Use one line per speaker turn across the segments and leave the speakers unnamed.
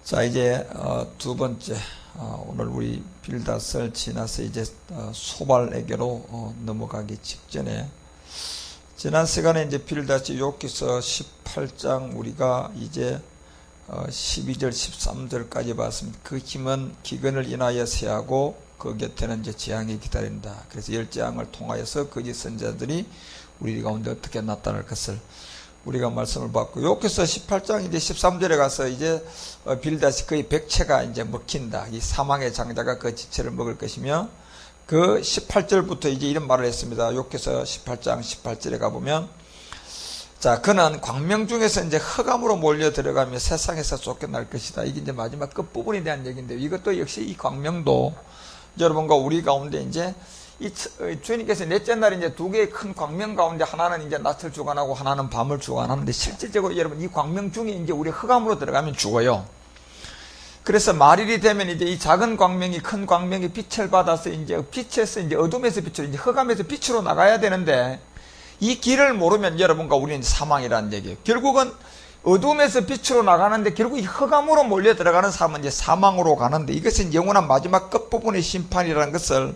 자, 이제 두 번째, 오늘 우리 빌닷을 지나서 이제 소발에게로 넘어가기 직전에, 지난 시간에 이제 빌닷이 욥기서 18장 우리가 이제 12절 13절까지 봤습니다. 그 힘은 기근을 인하여 세하고 그 곁에는 이제 재앙이 기다린다. 그래서 열재앙을 통하여서 거짓 선지자들이 우리 가운데 어떻게 나타날 것을 우리가 말씀을 받고, 욥기서 18장 이제 13절에 가서 이제 빌닷이 그의 백체가 이제 먹힌다. 이 사망의 장자가 그 지체를 먹을 것이며, 그 18절부터 이제 이런 말을 했습니다. 욥기서 18장 18절에 가보면, 자, 그는 광명 중에서 이제 흑암으로 몰려 들어가며 세상에서 쫓겨날 것이다. 이게 이제 마지막 끝부분에 대한 얘기인데, 이것도 역시 이 광명도 여러분과 우리 가운데 이제 주님께서 넷째 날에 이제 두 개의 큰 광명 가운데 하나는 이제 낮을 주관하고 하나는 밤을 주관하는데, 실질적으로 여러분 이 광명 중에 이제 우리 흑암으로 들어가면 죽어요. 그래서 말일이 되면 이제 이 작은 광명이 큰 광명이 빛을 받아서 이제 빛에서 이제 어둠에서 빛으로 이제 흑암에서 빛으로 나가야 되는데, 이 길을 모르면 여러분과 우리는 사망이라는 얘기예요. 결국은 어둠에서 빛으로 나가는데 결국 이 흑암으로 몰려 들어가는 사람은 이제 사망으로 가는데, 이것은 영원한 마지막 끝부분의 심판이라는 것을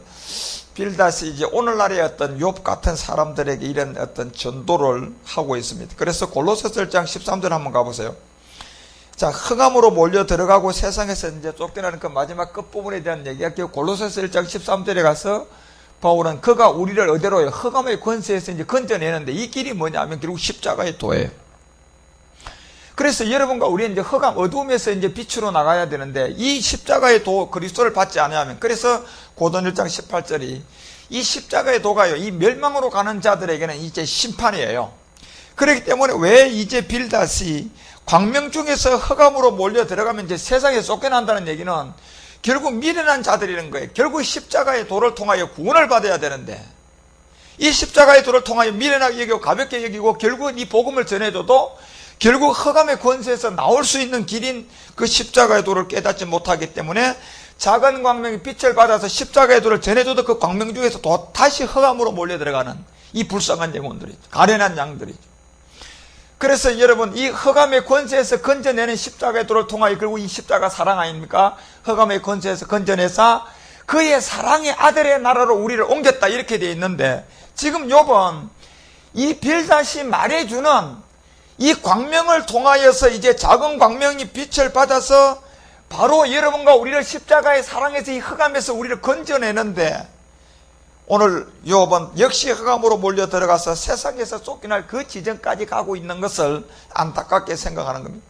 빌닷이 이제 오늘날의 어떤 욥 같은 사람들에게 이런 어떤 전도를 하고 있습니다. 그래서 골로새서 1장 13절 한번 가보세요. 자, 흑암으로 몰려 들어가고 세상에서 이제 쫓겨나는 그 마지막 끝부분에 대한 얘기할게요. 골로새서 1장 13절에 가서 바울은 그가 우리를 어디로요? 흑암의 권세에서 이제 건져내는데, 이 길이 뭐냐면 결국 십자가의 도예요. 그래서 여러분과 우리는 이제 흑암 어두움에서 이제 빛으로 나가야 되는데, 이 십자가의 도 그리스도를 받지 않으면, 그래서 고전 1장 18절이 이 십자가의 도가요, 이 멸망으로 가는 자들에게는 이제 심판이에요. 그렇기 때문에 왜 이제 빌닷이 광명 중에서 흑암으로 몰려 들어가면 이제 세상에 쫓겨난다는 얘기는 결국 미련한 자들이라는 거예요. 결국 십자가의 도를 통하여 구원을 받아야 되는데, 이 십자가의 도를 통하여 미련하게 여기고 가볍게 여기고 결국 이 복음을 전해줘도 결국 흑암의 권세에서 나올 수 있는 길인 그 십자가의 도를 깨닫지 못하기 때문에 작은 광명이 빛을 받아서 십자가의 도를 전해줘도 그 광명 중에서 다시 흑암으로 몰려 들어가는 이 불쌍한 영혼들이죠. 가련한 양들이죠. 그래서 여러분, 이 흑암의 권세에서 건져내는 십자가의 도를 통하여 결국 이 십자가 사랑 아닙니까? 흑암의 권세에서 건져내서 그의 사랑의 아들의 나라로 우리를 옮겼다, 이렇게 되어 있는데, 지금 욥은 이 빌닷이 말해주는 이 광명을 통하여서 이제 작은 광명이 빛을 받아서 바로 여러분과 우리를 십자가의 사랑에서 이 흑암에서 우리를 건져내는데, 오늘 욥은 역시 흑암으로 몰려 들어가서 세상에서 쫓겨날 그 지점까지 가고 있는 것을 안타깝게 생각하는 겁니다.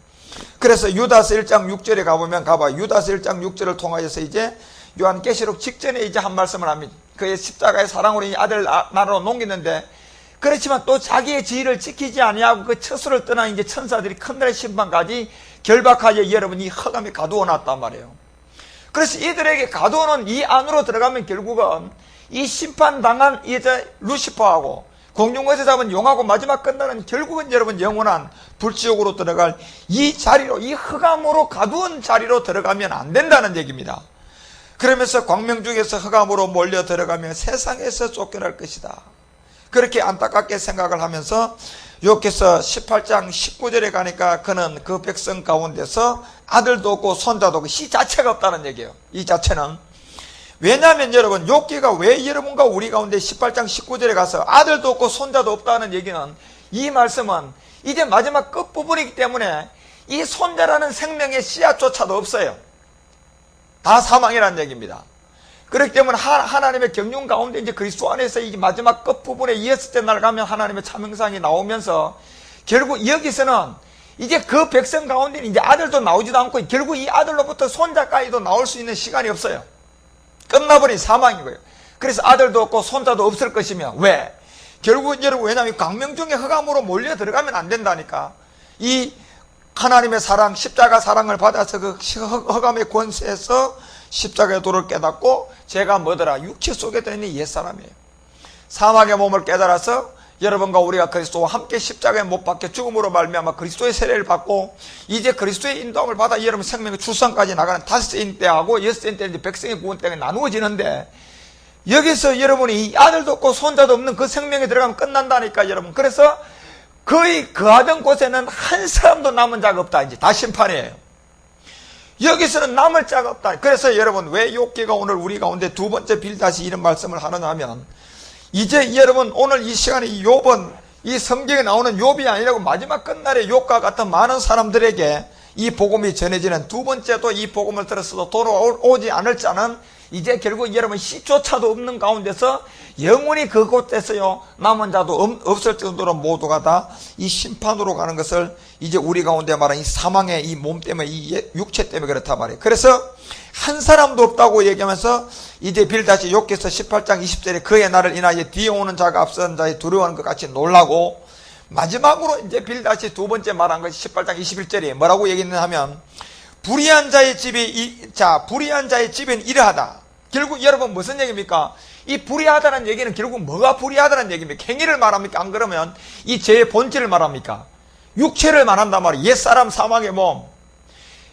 그래서 유다서 1장 6절에 가보면, 유다서 1장 6절을 통하여서 이제 요한계시록 직전에 이제 한 말씀을 합니다. 그의 십자가의 사랑으로 이 아들 나라로 넘기는데, 그렇지만 또 자기의 지위를 지키지 아니하고 그 처소를 떠난 이제 천사들이 큰날의 심판까지 결박하여 여러분 이 흑암에 가두어 놨단 말이에요. 그래서 이들에게 가두어놓은 이 안으로 들어가면 결국은 이 심판당한 이제 루시퍼하고 공중에서 잡은 용하고 마지막 끝나는, 결국은 여러분 영원한 불지옥으로 들어갈 이 자리로, 이 흑암으로 가두은 자리로 들어가면 안 된다는 얘기입니다. 그러면서 광명 중에서 흑암으로 몰려 들어가면 세상에서 쫓겨날 것이다. 그렇게 안타깝게 생각을 하면서 욥기서 18장 19절에 가니까 그는 그 백성 가운데서 아들도 없고 손자도 없고, 시 자체가 없다는 얘기예요. 이 자체는 왜냐하면 여러분, 욥기가 왜 여러분과 우리 가운데 18장 19절에 가서 아들도 없고 손자도 없다는 얘기는, 이 말씀은 이제 마지막 끝부분이기 때문에 이 손자라는 생명의 씨앗조차도 없어요. 다 사망이라는 얘기입니다. 그렇기 때문에 하나님의 경륜 가운데 이제 그리스도 안에서 이 마지막 끝부분에 이었을 때 날 가면 하나님의 참형상이 나오면서, 결국 여기서는 이제 그 백성 가운데는 이제 아들도 나오지도 않고 결국 이 아들로부터 손자까지도 나올 수 있는 시간이 없어요. 끝나버린 사망이고요. 그래서 아들도 없고 손자도 없을 것이며, 왜? 결국은 여러분, 왜냐하면 광명 중에 흑암으로 몰려 들어가면 안 된다니까. 이 하나님의 사랑, 십자가 사랑을 받아서 그 흑암의 권세에서 십자가의 도를 깨닫고, 제가 뭐더라? 육체 속에 들어있는 옛사람이에요. 사망의 몸을 깨달아서 여러분과 우리가 그리스도와 함께 십자가에 못 박혀 죽음으로 말미암아 그리스도의 세례를 받고, 이제 그리스도의 인도함을 받아 여러분 생명의 출산까지 나가는 5세인 때하고 6세인 때 이제 백성의 구원 때가 나누어지는데, 여기서 여러분이 이 아들도 없고 손자도 없는 그 생명에 들어가면 끝난다니까, 여러분. 그래서 거의 그 하던 곳에는 한 사람도 남은 자가 없다. 이제 다 심판이에요. 여기서는 남을 자가 없다. 그래서 여러분, 왜 욥기가 오늘 우리 가운데 두 번째 빌다시 이런 말씀을 하느냐 하면, 이제 여러분 오늘 이 시간에 이 욥은 이 성경에 나오는 욥이 아니라고 마지막 끝날에 욥과 같은 많은 사람들에게 이 복음이 전해지는, 두 번째도 이 복음을 들었어도 돌아오지 않을 자는 이제 결국 여러분 씨조차도 없는 가운데서 영원히 그곳에서요 남은 자도 없을 정도로 모두가 다 이 심판으로 가는 것을 이제 우리 가운데 말하는 이 사망의 이 몸 때문에, 이 육체 때문에 그렇단 말이에요. 그래서 한 사람도 없다고 얘기하면서 이제 빌다시 욥기서 18장 20절에 그의 날을 인하여 뒤에 오는 자가 앞선 자의 두려워하는 것 같이 놀라고, 마지막으로 이제 빌다시 두 번째 말한 것이 18장 21절에 뭐라고 얘기했냐 하면, 불의한 자의 집엔 이러하다. 결국 여러분 무슨 얘기입니까? 이 불의하다는 얘기는 결국 뭐가 불의하다는 얘기입니까? 행위를 말합니까? 안 그러면 이 죄의 본질을 말합니까? 육체를 말한단 말이에요. 옛사람 사망의 몸.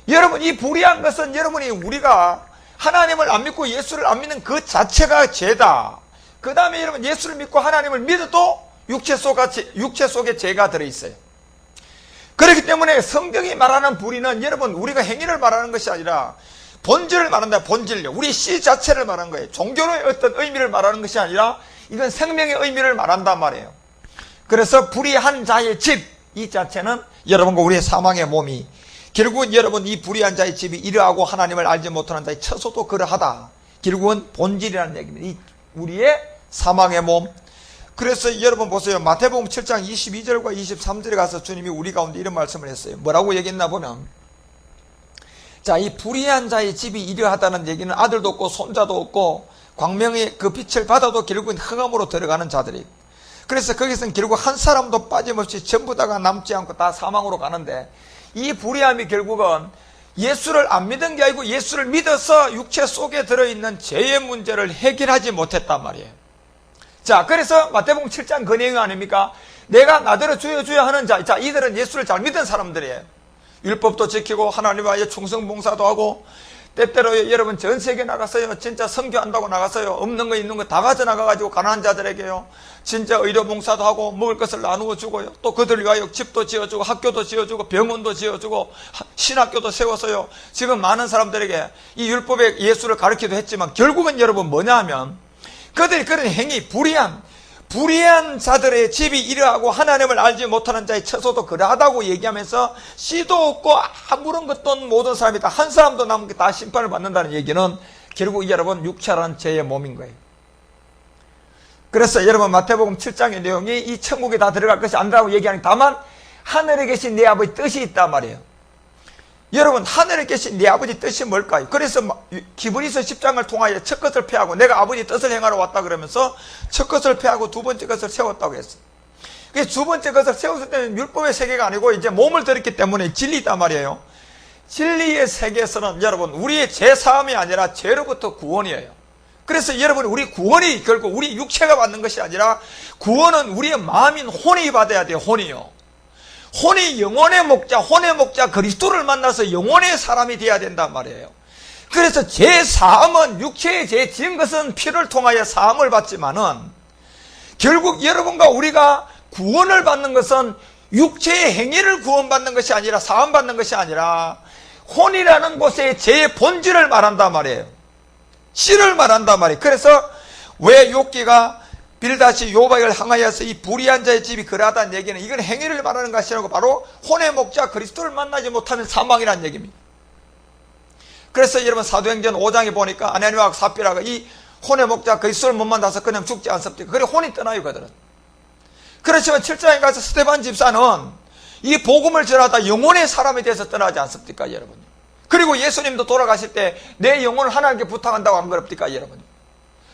여러분, 이 불의한 것은 여러분이 우리가 하나님을 안 믿고 예수를 안 믿는 그 자체가 죄다. 그 다음에 여러분 예수를 믿고 하나님을 믿어도 육체 속에 죄가 들어있어요. 그렇기 때문에 성경이 말하는 불의는 여러분 우리가 행위를 말하는 것이 아니라 본질을 말한다. 본질요. 우리 씨 자체를 말하는 거예요. 종교의 어떤 의미를 말하는 것이 아니라 이건 생명의 의미를 말한단 말이에요. 그래서 불의한 자의 집, 이 자체는 여러분과 우리의 사망의 몸이, 결국은 여러분 이 불의한 자의 집이 이러하고 하나님을 알지 못하는 자의 처소도 그러하다. 결국은 본질이라는 얘기입니다. 이 우리의 사망의 몸. 그래서 여러분 보세요. 마태복음 7장 22절과 23절에 가서 주님이 우리 가운데 이런 말씀을 했어요. 뭐라고 얘기했나 보면, 자, 이 불의한 자의 집이 이러하다는 얘기는 아들도 없고 손자도 없고 광명의 그 빛을 받아도 결국은 흑암으로 들어가는 자들이, 그래서 거기서는 결국 한 사람도 빠짐없이 전부 다가 남지 않고 다 사망으로 가는데, 이 불의함이 결국은 예수를 안 믿은 게 아니고 예수를 믿어서 육체 속에 들어있는 죄의 문제를 해결하지 못했단 말이에요. 자, 그래서 마태복음 7장 그 내용 아닙니까? 내가 나더러 주여 주여 하는 자, 이들은 예수를 잘 믿은 사람들이에요. 율법도 지키고 하나님과의 충성봉사도 하고, 때때로 여러분 전 세계 나가서요 진짜 선교한다고 나가서요 없는 거 있는 거 다 가져 나가가지고 가난한 자들에게요 진짜 의료봉사도 하고 먹을 것을 나누어 주고요, 또 그들 위하여 집도 지어주고 학교도 지어주고 병원도 지어주고 신학교도 세워서요 지금 많은 사람들에게 이 율법의 예수를 가르치기도 했지만, 결국은 여러분 뭐냐 하면 그들이 그런 행위, 불의한 자들의 집이 이러하고 하나님을 알지 못하는 자의 처소도 그러하다고 얘기하면서, 씨도 없고 아무런 것도 없는 모든 사람이 다 한 사람도 남은 게 다 심판을 받는다는 얘기는 결국 여러분 육체라는 죄의 몸인 거예요. 그래서 여러분 마태복음 7장의 내용이 이 천국에 다 들어갈 것이 아니라고 얘기하는, 다만 하늘에 계신 내 아버지 뜻이 있단 말이에요. 여러분 하늘에 계신 네 아버지 뜻이 뭘까요? 그래서 기브리서 10장을 통하여 첫 것을 폐하고 내가 아버지 뜻을 행하러 왔다 그러면서 첫 것을 폐하고 두 번째 것을 세웠다고 했어요. 그래서 두 번째 것을 세웠을 때는 율법의 세계가 아니고 이제 몸을 들었기 때문에 진리단 말이에요. 진리의 세계에서는 여러분 우리의 죄사함이 아니라 죄로부터 구원이에요. 그래서 여러분 우리 구원이 결국 우리 육체가 받는 것이 아니라 구원은 우리의 마음인 혼이 받아야 돼요. 혼이요. 혼이 영혼의 목자 그리스도를 만나서 영혼의 사람이 되어야 된단 말이에요. 그래서 죄 사함은, 육체의 죄 지은 것은 피를 통하여 사함을 받지만은, 결국 여러분과 우리가 구원을 받는 것은 육체의 행위를 구원받는 것이 아니라, 사함받는 것이 아니라 혼이라는 곳의 죄의 본질을 말한단 말이에요. 씨를 말한단 말이에요. 그래서 왜 욥기가 빌다시 욥을 향하여서 이 불의한 자의 집이 그러하다는 얘기는, 이건 행위를 말하는 것이 아니고 바로 혼의 목자 그리스도를 만나지 못하면 사망이라는 얘기입니다. 그래서 여러분 사도행전 5장에 보니까 아나니아와 삽비라가 이 혼의 목자 그리스도를 못 만나서 그냥 죽지 않습니까? 그래 혼이 떠나요 그들은. 그렇지만 7장에 가서 스데반 집사는 이 복음을 전하다 영혼의 사람에 대해서 떠나지 않습니까 여러분? 그리고 예수님도 돌아가실 때 내 영혼을 하나님께 부탁한다고 안 그럽니까 여러분?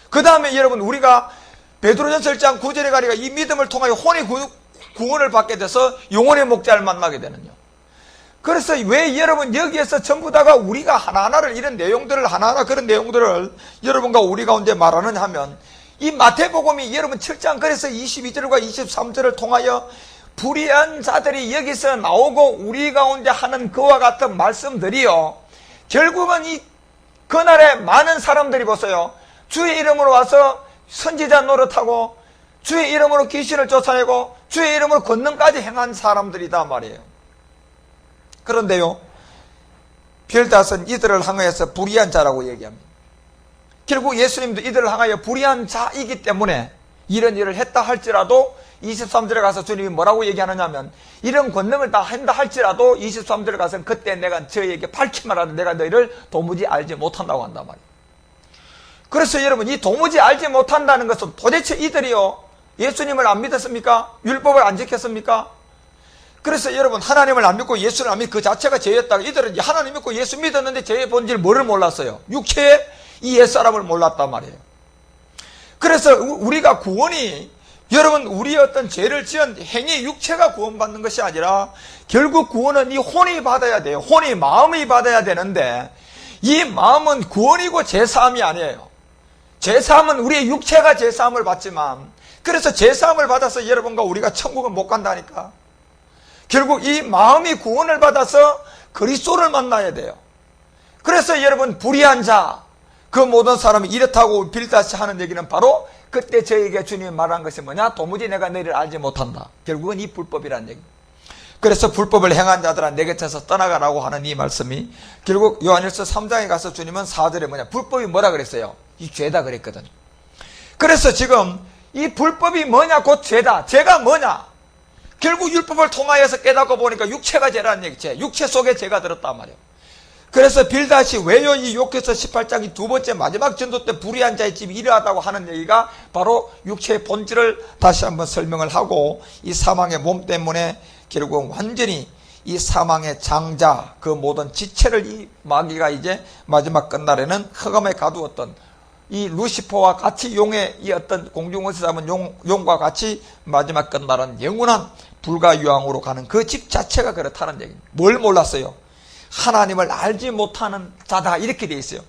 그 다음에 여러분 우리가 베드로전서 1장 9절에 가니까 이 믿음을 통하여 혼의 구원을 받게 돼서 영혼의 목자를 만나게 되는요. 그래서 왜 여러분 여기에서 전부 다가 우리가 하나하나를 이런 내용들을 하나하나 그런 내용들을 여러분과 우리 가운데 말하느냐 하면, 이 마태복음이 여러분 7장 그래서 22절과 23절을 통하여 불의한 자들이 여기서 나오고 우리 가운데 하는 그와 같은 말씀들이요, 결국은 이 그날에 많은 사람들이 보세요 주의 이름으로 와서 선지자 노릇하고 주의 이름으로 귀신을 쫓아내고 주의 이름으로 권능까지 행한 사람들이다 말이에요. 그런데요 빌닷은 이들을 향해서 불의한 자라고 얘기합니다. 결국 예수님도 이들을 향하여 불의한 자이기 때문에 이런 일을 했다 할지라도 23절에 가서 주님이 뭐라고 얘기하느냐면 이런 권능을 다 한다 할지라도 23절에 가서 그때 내가 저희에게 밝히면 하도 내가 너희를 도무지 알지 못한다고 한단 말이에요. 그래서 여러분 이 도무지 알지 못한다는 것은 도대체 이들이요 예수님을 안 믿었습니까? 율법을 안 지켰습니까? 그래서 여러분 하나님을 안 믿고 예수를 안 믿고 그 자체가 죄였다가 이들은 하나님 믿고 예수 믿었는데 죄의 본질 뭐를 몰랐어요? 육체의 이 옛사람을 몰랐단 말이에요. 그래서 우리가 구원이 여러분 우리의 어떤 죄를 지은 행위 육체가 구원받는 것이 아니라 결국 구원은 이 혼이 받아야 돼요. 혼이 마음이 받아야 되는데 이 마음은 구원이고 죄사함이 아니에요. 죄사함은 우리의 육체가 죄사함을 받지만 그래서 죄사함을 받아서 여러분과 우리가 천국은 못 간다니까. 결국 이 마음이 구원을 받아서 그리스도를 만나야 돼요. 그래서 여러분 불의한 자 그 모든 사람이 이렇다고 빌닷이 하는 얘기는 바로 그때 저에게 주님이 말한 것이 뭐냐? 도무지 내가 너희를 알지 못한다. 결국은 이 불법이라는 얘기. 그래서 불법을 행한 자들아 내 곁에서 떠나가라고 하는 이 말씀이 결국 요한일서 3장에 가서 주님은 4절에 뭐냐? 불법이 뭐라 그랬어요? 이 죄다 그랬거든. 그래서 지금 이 불법이 뭐냐? 곧 죄다. 죄가 뭐냐? 결국 율법을 통하여서 깨닫고 보니까 육체가 죄라는 얘기지. 육체 속에 죄가 들었단 말이에요. 그래서 빌닷이 왜요 이 욕해서 18장이 두 번째 마지막 전도 때 불의한 자의 집이 이러하다고 하는 얘기가 바로 육체의 본질을 다시 한번 설명을 하고 이 사망의 몸 때문에 결국은 완전히 이 사망의 장자 그 모든 지체를 이 마귀가 이제 마지막 끝날에는 흑암에 가두었던 이 루시퍼와 같이 용의 이 어떤 공중원에서 잡은 용과 같이 마지막 끝날은 영원한 불과 유황으로 가는 그 집 자체가 그렇다는 얘기입니다. 뭘 몰랐어요? 하나님을 알지 못하는 자다 이렇게 되어 있어요.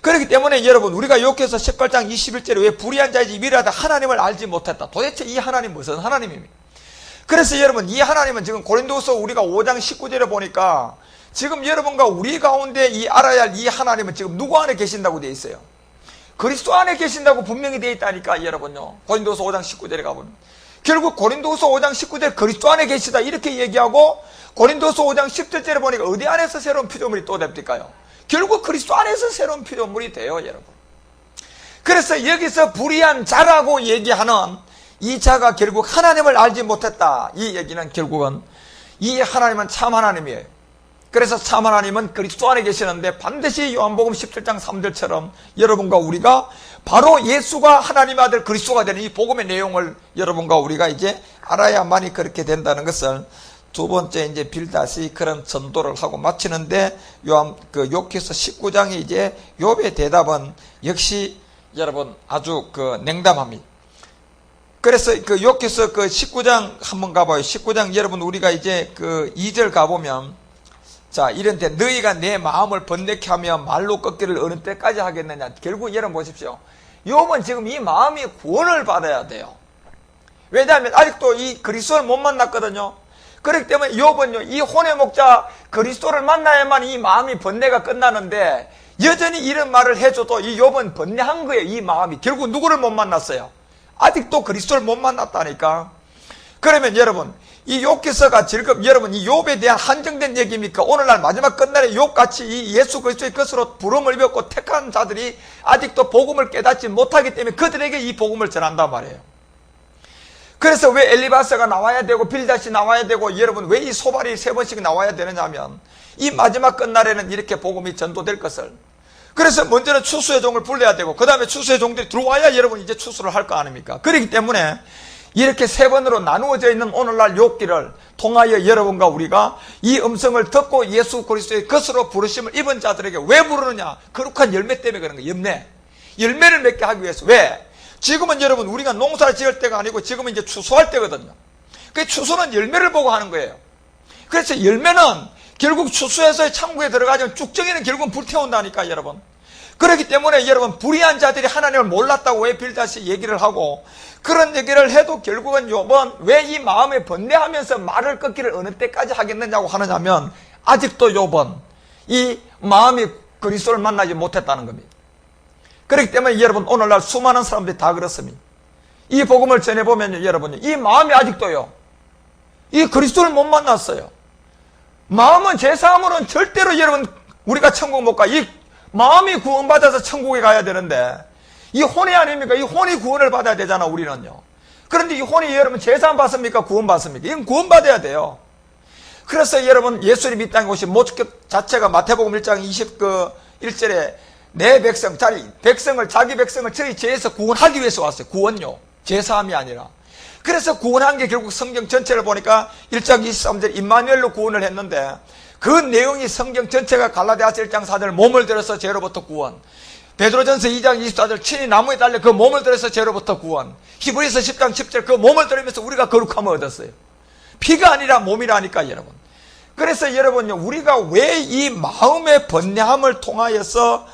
그렇기 때문에 여러분 우리가 욕해서 18장 21절에 왜 불의한 자의 집이 이러하다 하나님을 알지 못했다. 도대체 이 하나님 무슨 하나님입니까? 그래서 여러분 이 하나님은 지금 고린도서 우리가 5장 19절에 보니까 지금 여러분과 우리 가운데 이 알아야 할 이 하나님은 지금 누구 안에 계신다고 되어 있어요? 그리스도 안에 계신다고 분명히 되어 있다니까 여러분요. 고린도서 5장 19절에 가보면 결국 고린도서 5장 19절 그리스도 안에 계시다 이렇게 얘기하고 고린도서 5장 10절에 보니까 어디 안에서 새로운 피조물이 또 됩니까요? 결국 그리스도 안에서 새로운 피조물이 돼요 여러분. 그래서 여기서 불의한 자라고 얘기하는 이 자가 결국 하나님을 알지 못했다 이 얘기는 결국은 이 하나님은 참 하나님이에요. 그래서 참 하나님은 그리스도 안에 계시는데 반드시 요한복음 17장 3절처럼 여러분과 우리가 바로 예수가 하나님의 아들 그리스도가 되는 이 복음의 내용을 여러분과 우리가 이제 알아야만이 그렇게 된다는 것을 두 번째 이제 빌닷이 그런 전도를 하고 마치는데 욕해서 19장의 이제 욥의 대답은 역시 여러분 아주 냉담합니다. 그래서 욕해서 19장 한번 가봐요. 19장 여러분 우리가 이제 2절 가보면 자 이런데 너희가 내 마음을 번뇌케 하며 말로 꺾기를 어느 때까지 하겠느냐. 결국 여러분 보십시오. 욥은 지금 이 마음이 구원을 받아야 돼요. 왜냐하면 아직도 이 그리스도를 못 만났거든요. 그렇기 때문에 욥은요 이 혼의 목자 그리스도를 만나야만 이 마음이 번뇌가 끝나는데 여전히 이런 말을 해줘도 이 욥은 번뇌한 거예요. 이 마음이 결국 누구를 못 만났어요? 아직도 그리스도를 못 만났다니까. 그러면 여러분 이 욥기서가 여러분 이 욥에 대한 한정된 얘기입니까? 오늘날 마지막 끝날에 욥같이 이 예수 그리스도의 것으로 부름을 입었고 택한 자들이 아직도 복음을 깨닫지 못하기 때문에 그들에게 이 복음을 전한단 말이에요. 그래서 왜 엘리바스가 나와야 되고 빌닷이 나와야 되고 여러분 왜 이 소발이 3번씩 나와야 되느냐면 이 마지막 끝날에는 이렇게 복음이 전도될 것을 그래서 먼저는 추수의 종을 불러야 되고 그 다음에 추수의 종들이 들어와야 여러분 이제 추수를 할 거 아닙니까? 그렇기 때문에 이렇게 3번으로 나누어져 있는 오늘날 욥기를 통하여 여러분과 우리가 이 음성을 듣고 예수 그리스도의 것으로 부르심을 입은 자들에게 왜 부르느냐? 거룩한 열매 때문에 그런 거예요. 열매를 맺게 하기 위해서. 왜? 지금은 여러분 우리가 농사를 지을 때가 아니고 지금은 이제 추수할 때거든요. 그 추수는 열매를 보고 하는 거예요. 그래서 열매는 결국 추수해서 창고에 들어가면 쭉정이는 결국은 불태운다니까 여러분. 그렇기 때문에 여러분 불의한 자들이 하나님을 몰랐다고 왜 빌닷이 얘기를 하고 그런 얘기를 해도 결국은 욥은 왜 이 마음에 번뇌하면서 말을 끊기를 어느 때까지 하겠느냐고 하느냐면 아직도 욥은 이 마음이 그리스도를 만나지 못했다는 겁니다. 그렇기 때문에 여러분 오늘날 수많은 사람들이 다 그렇습니다. 이 복음을 전해보면요 여러분 이 마음이 아직도요 이 그리스도를 못 만났어요. 마음은 제 사함으로는 절대로 여러분 우리가 천국 못 가. 이 마음이 구원받아서 천국에 가야 되는데 이 혼이 아닙니까? 이 혼이 구원을 받아야 되잖아, 우리는요. 그런데 이 혼이 여러분 재산 받습니까? 구원 받습니까? 이건 구원 받아야 돼요. 그래서 여러분 예수님 이 땅에 오신 목적 자체가 마태복음 1장 21절에 내 백성, 자기 백성을 저희 죄에서 구원하기 위해서 왔어요. 구원요. 제사함이 아니라. 그래서 구원한 게 결국 성경 전체를 보니까 1장 23절 임마누엘로 구원을 했는데 그 내용이 성경 전체가 갈라디아서 1장 4절 몸을 들어서 죄로부터 구원, 베드로전서 2장 24절 친히 나무에 달려 그 몸을 들어서 죄로부터 구원, 히브리서 10장 10절 그 몸을 들으면서 우리가 거룩함을 얻었어요. 피가 아니라 몸이라니까 여러분. 그래서 여러분요, 우리가 왜 이 마음의 번뇌함을 통하여서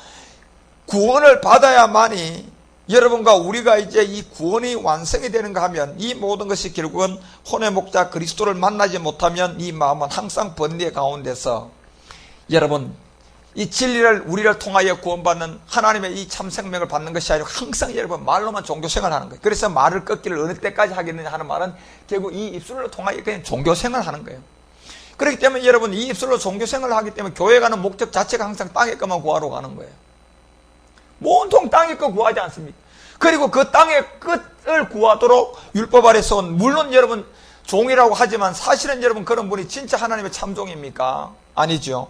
구원을 받아야만이 여러분과 우리가 이제 이 구원이 완성이 되는가 하면 이 모든 것이 결국은 혼의 목자 그리스도를 만나지 못하면 이 마음은 항상 번뇌 가운데서 여러분 이 진리를 우리를 통하여 구원받는 하나님의 이 참 생명을 받는 것이 아니라 항상 여러분 말로만 종교생활 하는 거예요. 그래서 말을 꺾기를 어느 때까지 하겠느냐 하는 말은 결국 이 입술로 통하여 그냥 종교생활 하는 거예요. 그렇기 때문에 여러분 이 입술로 종교생활을 하기 때문에 교회 가는 목적 자체가 항상 땅의 것만 구하러 가는 거예요. 온통 땅의 것 구하지 않습니까? 그리고 그 땅의 끝을 구하도록 율법 아래서 온, 물론 여러분 종이라고 하지만 사실은 여러분 그런 분이 진짜 하나님의 참종입니까? 아니죠.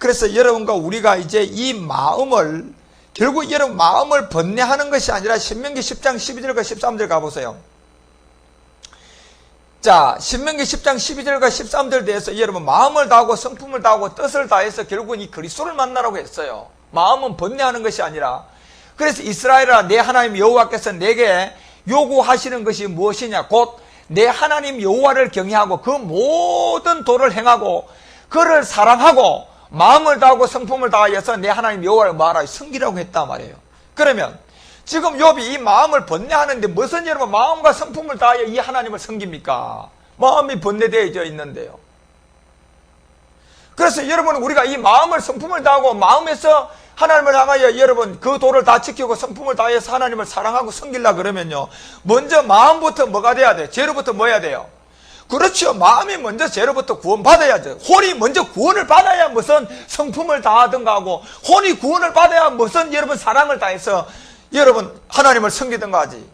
그래서 여러분과 우리가 이제 이 마음을 결국 여러분 마음을 번뇌하는 것이 아니라 신명기 10장 12절과 13절 가보세요. 자, 신명기 10장 12절과 13절 대해서 여러분 마음을 다하고 성품을 다하고 뜻을 다해서 결국은 이 그리스도를 만나라고 했어요. 마음은 번뇌하는 것이 아니라. 그래서 이스라엘아 내 하나님 여호와께서 내게 요구하시는 것이 무엇이냐? 곧 내 하나님 여호와를 경외하고 그 모든 도를 행하고 그를 사랑하고 마음을 다하고 성품을 다하여서 내 하나님 여호와를 말하여 섬기라고 했단 말이에요. 그러면 지금 욥이 이 마음을 번뇌하는데 무슨 여러분 마음과 성품을 다하여 이 하나님을 섬깁니까? 마음이 번뇌되어져 있는데요. 그래서 여러분 우리가 이 마음을 성품을 다하고 마음에서 하나님을 향하여 여러분 그 도를 다 지키고 성품을 다해서 하나님을 사랑하고 섬기려 그러면요 먼저 마음부터 뭐가 돼야 돼요? 죄로부터 뭐 해야 돼요? 그렇죠. 마음이 먼저 죄로부터 구원받아야죠. 혼이 먼저 구원을 받아야 무슨 성품을 다하든가 하고 혼이 구원을 받아야 무슨 여러분 사랑을 다해서 여러분 하나님을 섬기든가 하지.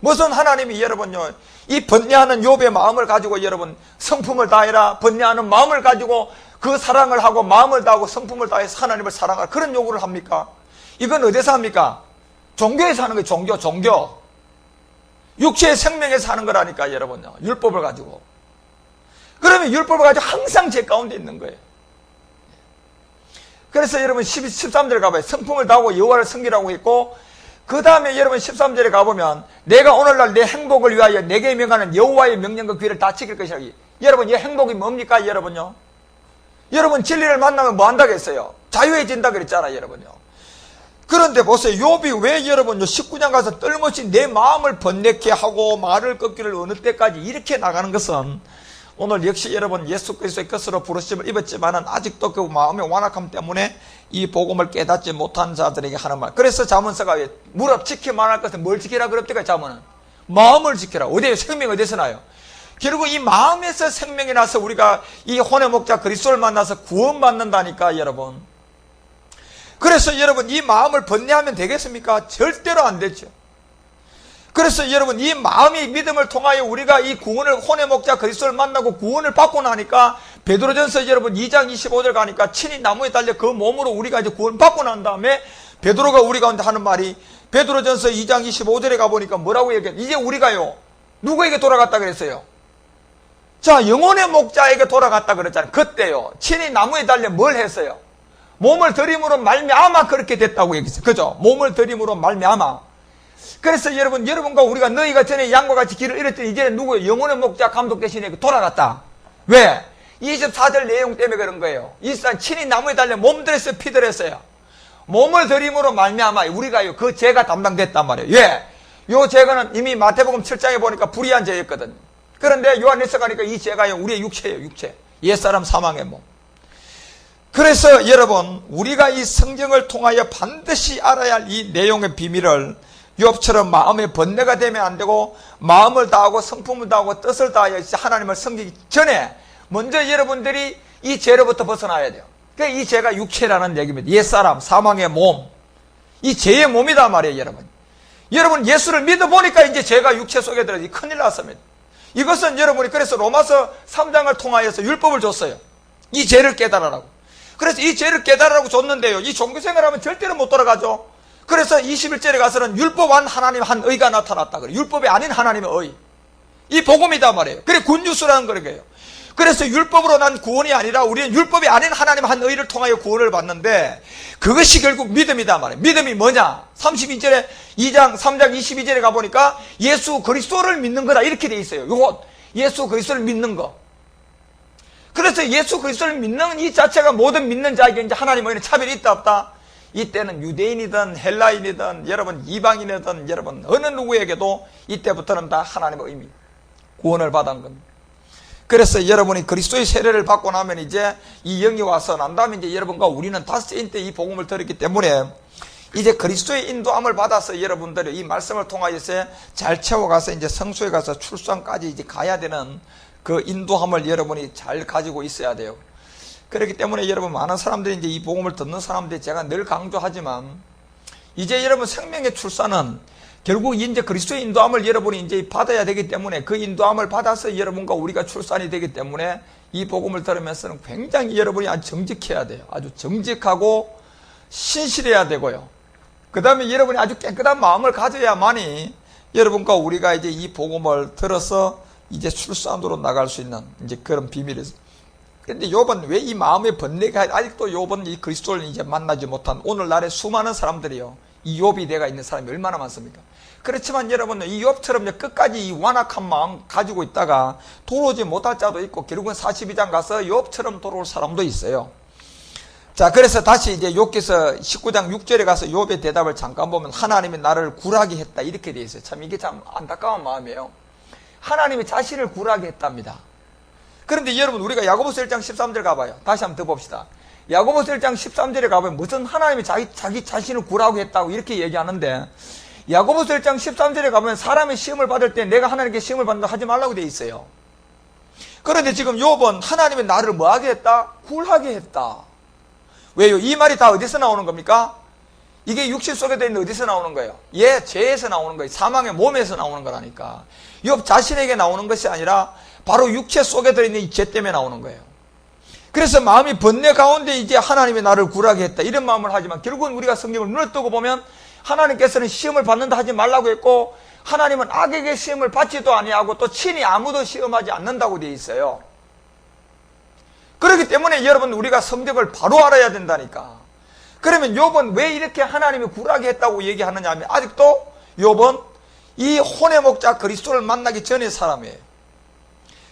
무슨 하나님이 여러분요 이 번뇌하는 욥의 마음을 가지고 여러분 성품을 다해라 번뇌하는 마음을 가지고 그 사랑을 하고 마음을 다하고 성품을 다해서 하나님을 사랑하라 그런 요구를 합니까? 이건 어디서 합니까? 종교에서 하는 거예요. 종교 육체의 생명에서 하는 거라니까 여러분요 율법을 가지고. 그러면 율법을 가지고 항상 죄 가운데 있는 거예요. 그래서 여러분 13절 가봐요. 성품을 다하고 여호와를 섬기라고 했고 그 다음에 여러분 13절에 가보면 내가 오늘날 내 행복을 위하여 내게 명하는 여호와의 명령과 규례를 다 지킬 것이라. 여러분 이 행복이 뭡니까 여러분요? 여러분 진리를 만나면 뭐 한다고 했어요? 자유해진다 그랬잖아요 여러분요. 그런데 보세요. 욥이 왜 여러분요 19장 가서 떨머시 내 마음을 번뇌케 하고 말을 꺾기를 어느 때까지 이렇게 나가는 것은 오늘 역시 여러분 예수 그리스도의 것으로 부르심을 입었지만은 아직도 그 마음의 완악함 때문에 이 복음을 깨닫지 못한 자들에게 하는 말. 그래서 잠언서가 무릎 지키만 할 것은 뭘 지키라 그럽니까? 잠언은 마음을 지키라. 어디에 생명 어디서 나요? 결국 이 마음에서 생명이 나서 우리가 이 혼의 목자 그리스도를 만나서 구원받는다니까 여러분. 그래서 여러분 이 마음을 번뇌하면 되겠습니까? 절대로 안 되죠. 그래서 여러분 이 마음이 믿음을 통하여 우리가 이 구원을 혼의 목자 그리스도를 만나고 구원을 받고 나니까 베드로전서 여러분 2장 25절 가니까 친히 나무에 달려 그 몸으로 우리가 이제 구원 받고 난 다음에 베드로가 우리 가운데 하는 말이 베드로전서 2장 25절에 가보니까 뭐라고 얘기해요? 이제 우리가요 누구에게 돌아갔다 그랬어요? 자 영혼의 목자에게 돌아갔다 그랬잖아요. 그때요 친히 나무에 달려 뭘 했어요? 몸을 들임으로 말미암아 그렇게 됐다고 얘기했어요. 그죠? 몸을 들임으로 말미암아. 그래서 여러분과 우리가 너희가 전에 양과 같이 길을 잃었더니 이제는 누구예요? 영혼의 목자 감독 대신에 돌아갔다. 왜? 24절 내용 때문에 그런 거예요. 이산 친히 나무에 달려 몸들였어요? 피들였어요? 몸을 들임으로 말미암아 우리가요 그 죄가 담당됐단 말이에요. 왜? 요 죄가는 이미 마태복음 7장에 보니까 불의한 죄였거든. 그런데 요한일서 가니까 이 죄가요 우리의 육체예요. 육체. 옛사람 사망의 몸. 그래서 여러분 우리가 이 성경을 통하여 반드시 알아야 할 이 내용의 비밀을 욥처럼 마음의 번뇌가 되면 안 되고 마음을 다하고 성품을 다하고 뜻을 다하여 하나님을 섬기기 전에 먼저 여러분들이 이 죄로부터 벗어나야 돼요. 그러니까 이 죄가 육체라는 얘기입니다. 옛사람, 사망의 몸. 이 죄의 몸이다 말이에요, 여러분. 여러분, 예수를 믿어보니까 이제 죄가 육체 속에 들어서 큰일 났습니다. 이것은 여러분이 그래서 로마서 3장을 통하여서 율법을 줬어요. 이 죄를 깨달으라고. 그래서 이 죄를 깨달으라고 줬는데요. 이 종교생활하면 절대로 못 돌아가죠. 그래서 21절에 가서는 율법 안 하나님 한 의가 나타났다. 그래요. 율법이 아닌 하나님의 의. 이 복음이다 말이에요. 그래, 굿뉴스라는 거예요. 그래서 율법으로 난 구원이 아니라 우리는 율법이 아닌 하나님 한 의를 통하여 구원을 받는데 그것이 결국 믿음이다 말이에요. 믿음이 뭐냐? 32절에 2장 3장 22절에 가보니까 예수 그리스도를 믿는 거다 이렇게 돼 있어요. 요거 예수 그리스도를 믿는 거. 그래서 예수 그리스도를 믿는 이 자체가 모든 믿는 자에게 이제 하나님의 차별이 있다 없다? 이때는 유대인이든 헬라인이든 여러분 이방인이든 여러분 어느 누구에게도 이때부터는 다 하나님의 의미 구원을 받은 겁니다. 그래서 여러분이 그리스도의 세례를 받고 나면 이제 이 영이 와서 난 다음에 이제 여러분과 우리는 닷새인 때 이 복음을 들었기 때문에 이제 그리스도의 인도함을 받아서 여러분들이 이 말씀을 통하여서 잘 채워가서 이제 성소에 가서 출산까지 이제 가야 되는 그 인도함을 여러분이 잘 가지고 있어야 돼요. 그렇기 때문에 여러분 많은 사람들이 이제 이 복음을 듣는 사람들이 제가 늘 강조하지만 이제 여러분 생명의 출산은 결국 이제 그리스도의 인도함을 여러분이 이제 받아야 되기 때문에 그 인도함을 받아서 여러분과 우리가 출산이 되기 때문에 이 복음을 들으면서는 굉장히 여러분이 아주 정직해야 돼요. 아주 정직하고 신실해야 되고요. 그 다음에 여러분이 아주 깨끗한 마음을 가져야만이 여러분과 우리가 이제 이 복음을 들어서 이제 출산으로 나갈 수 있는 이제 그런 비밀이 있어요. 근데 요번 왜 이 마음의 번뇌가 아직도 요번 이 그리스도를 이제 만나지 못한 오늘날의 수많은 사람들이요. 이 욥이 되어 있는 사람이 얼마나 많습니까? 그렇지만 여러분 이 욥처럼 끝까지 이 완악한 마음 가지고 있다가 돌아오지 못할 자도 있고 결국은 42장 가서 욥처럼 돌아올 사람도 있어요. 자, 그래서 다시 이제 욥기서 19장 6절에 가서 욥의 대답을 잠깐 보면 하나님이 나를 굴하게 했다 이렇게 되어 있어요. 참 이게 참 안타까운 마음이에요. 하나님이 자신을 굴하게 했답니다. 그런데 여러분 우리가 야고보서 1장 13절 가봐요. 다시 한번 더 봅시다. 야고보서 1장 13절에 가보면 무슨 하나님이 자기 자신을 굴하게 했다고 이렇게 얘기하는데 야고보서 1장 13절에 가보면 사람이 시험을 받을 때 내가 하나님께 시험을 받는다 하지 말라고 되어 있어요. 그런데 지금 욥은 하나님이 나를 뭐하게 했다? 굴하게 했다. 왜요? 이 말이 다 어디서 나오는 겁니까? 이게 육신 속에 있는 어디서 나오는 거예요? 죄에서 나오는 거예요. 사망의 몸에서 나오는 거라니까. 욥 자신에게 나오는 것이 아니라 바로 육체 속에 들어있는 이 죄 때문에 나오는 거예요. 그래서 마음이 번뇌 가운데 이제 하나님이 나를 굴하게 했다 이런 마음을 하지만 결국은 우리가 성경을 눈을 뜨고 보면 하나님께서는 시험을 받는다 하지 말라고 했고 하나님은 악에게 시험을 받지도 아니하고 또 친히 아무도 시험하지 않는다고 되어 있어요. 그렇기 때문에 여러분 우리가 성경을 바로 알아야 된다니까. 그러면 욥은 왜 이렇게 하나님이 굴하게 했다고 얘기하느냐 하면 아직도 욥은 이 혼의 목자 그리스도를 만나기 전의 사람이에요.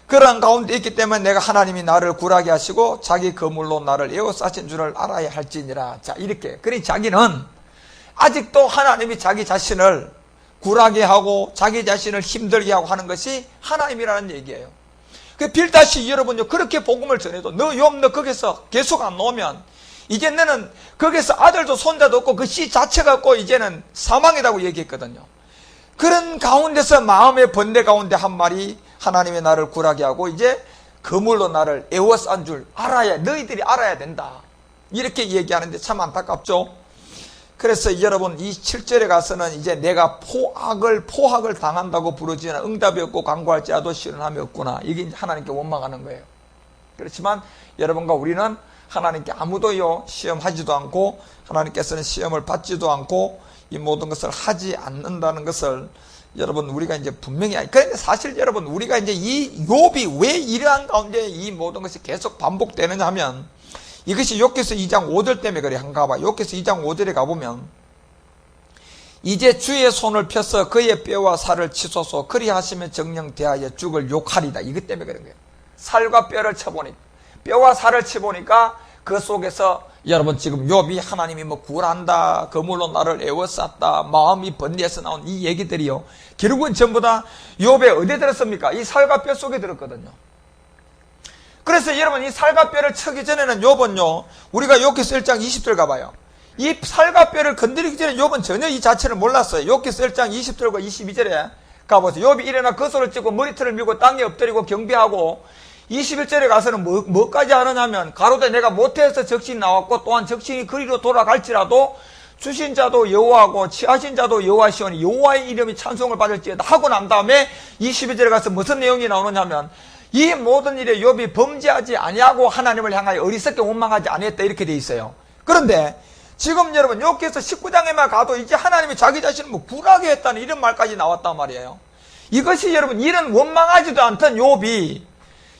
그런 가운데 있기 때문에 내가 하나님이 나를 굴하게 하시고 자기 거물로 나를 에워싸신 줄을 알아야 할지니라. 자, 이렇게. 그러니 자기는 아직도 하나님이 자기 자신을 굴하게 하고 자기 자신을 힘들게 하고 하는 것이 하나님이라는 얘기예요. 그 빌다시 여러분요 그렇게 복음을 전해도 너 욥 너 거기서 계속 안 나오면 이제 너는 거기서 아들도 손자도 없고 그 씨 자체가 없고 이제는 사망이라고 얘기했거든요. 그런 가운데서 마음의 번뇌 가운데 한 말이 하나님이 나를 굴하게 하고 이제 그물로 나를 에워싼 줄 알아야 너희들이 알아야 된다 이렇게 얘기하는데 참 안타깝죠. 그래서 여러분 이 7절에 가서는 이제 내가 포악을 당한다고 부르지는 응답이 없고 간구할지라도 실현함이 없구나 이게 하나님께 원망하는 거예요. 그렇지만 여러분과 우리는 하나님께 아무도요 시험하지도 않고 하나님께서는 시험을 받지도 않고 이 모든 것을 하지 않는다는 것을 여러분 우리가 이제 분명히 그런데 사실 여러분 우리가 이제 이 욥이 왜 이러한 가운데 이 모든 것이 계속 반복되느냐 하면 이것이 욥기서 2장 5절 때문에 그래 한가 봐. 욥기서 2장 5절에 가보면 이제 주의 손을 펴서 그의 뼈와 살을 치소서 그리하시면 정령 대하여 죽을 욕하리다. 이것 때문에 그런 거예요. 살과 뼈를 쳐보니까 뼈와 살을 치보니까 그 속에서 여러분 지금 욥이 하나님이 뭐 굴한다 그물로 나를 에워쌌다 마음이 번뇌에서 나온 이 얘기들이요 결국은 전부 다 욥에 어디에 들었습니까? 이 살과 뼈 속에 들었거든요. 그래서 여러분 이 살과 뼈를 치기 전에는 욥은요 우리가 욥기서 1장 20절 가봐요. 이 살과 뼈를 건드리기 전에 욥은 전혀 이 자체를 몰랐어요. 욥기서 1장 20절과 22절에 가보세요. 욥이 일어나 거소를 찍고 머리털을 밀고 땅에 엎드리고 경배하고 21절에 가서는 뭐까지 하느냐면 가로되 내가 모태에서 적신이 나왔고 또한 적신이 그리로 돌아갈지라도 주신 자도 여호와고 취하신 자도 여호와시오니 여호와의 이름이 찬송을 받을지어다 하고 난 다음에 22절에 가서 무슨 내용이 나오느냐면 이 모든 일에 욥이 범죄하지 아니하고 하나님을 향하여 어리석게 원망하지 아니했다 이렇게 돼 있어요. 그런데 지금 여러분 욥기서 19장에만 가도 이제 하나님이 자기 자신을 뭐 굴하게 했다는 이런 말까지 나왔단 말이에요. 이것이 여러분 이런 원망하지도 않던 욥이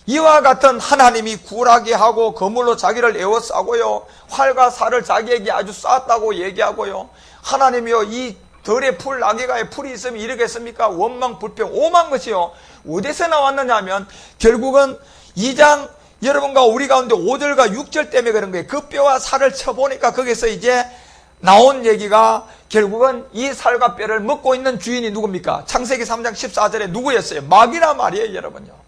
이와 같은 하나님이 굴하게 하고 거물로 자기를 에워싸고요, 활과 살을 자기에게 아주 쌌다고 얘기하고요, 하나님이요 이 들에 풀 나귀가에 풀이 있으면 이르겠습니까? 원망 불평 오만 것이요 어디서 나왔느냐 하면 결국은 2장 여러분과 우리 가운데 5절과 6절 때문에 그런 거예요. 그 뼈와 살을 쳐보니까 거기서 이제 나온 얘기가 결국은 이 살과 뼈를 먹고 있는 주인이 누굽니까? 창세기 3장 14절에 누구였어요? 마귀란 말이에요, 여러분요.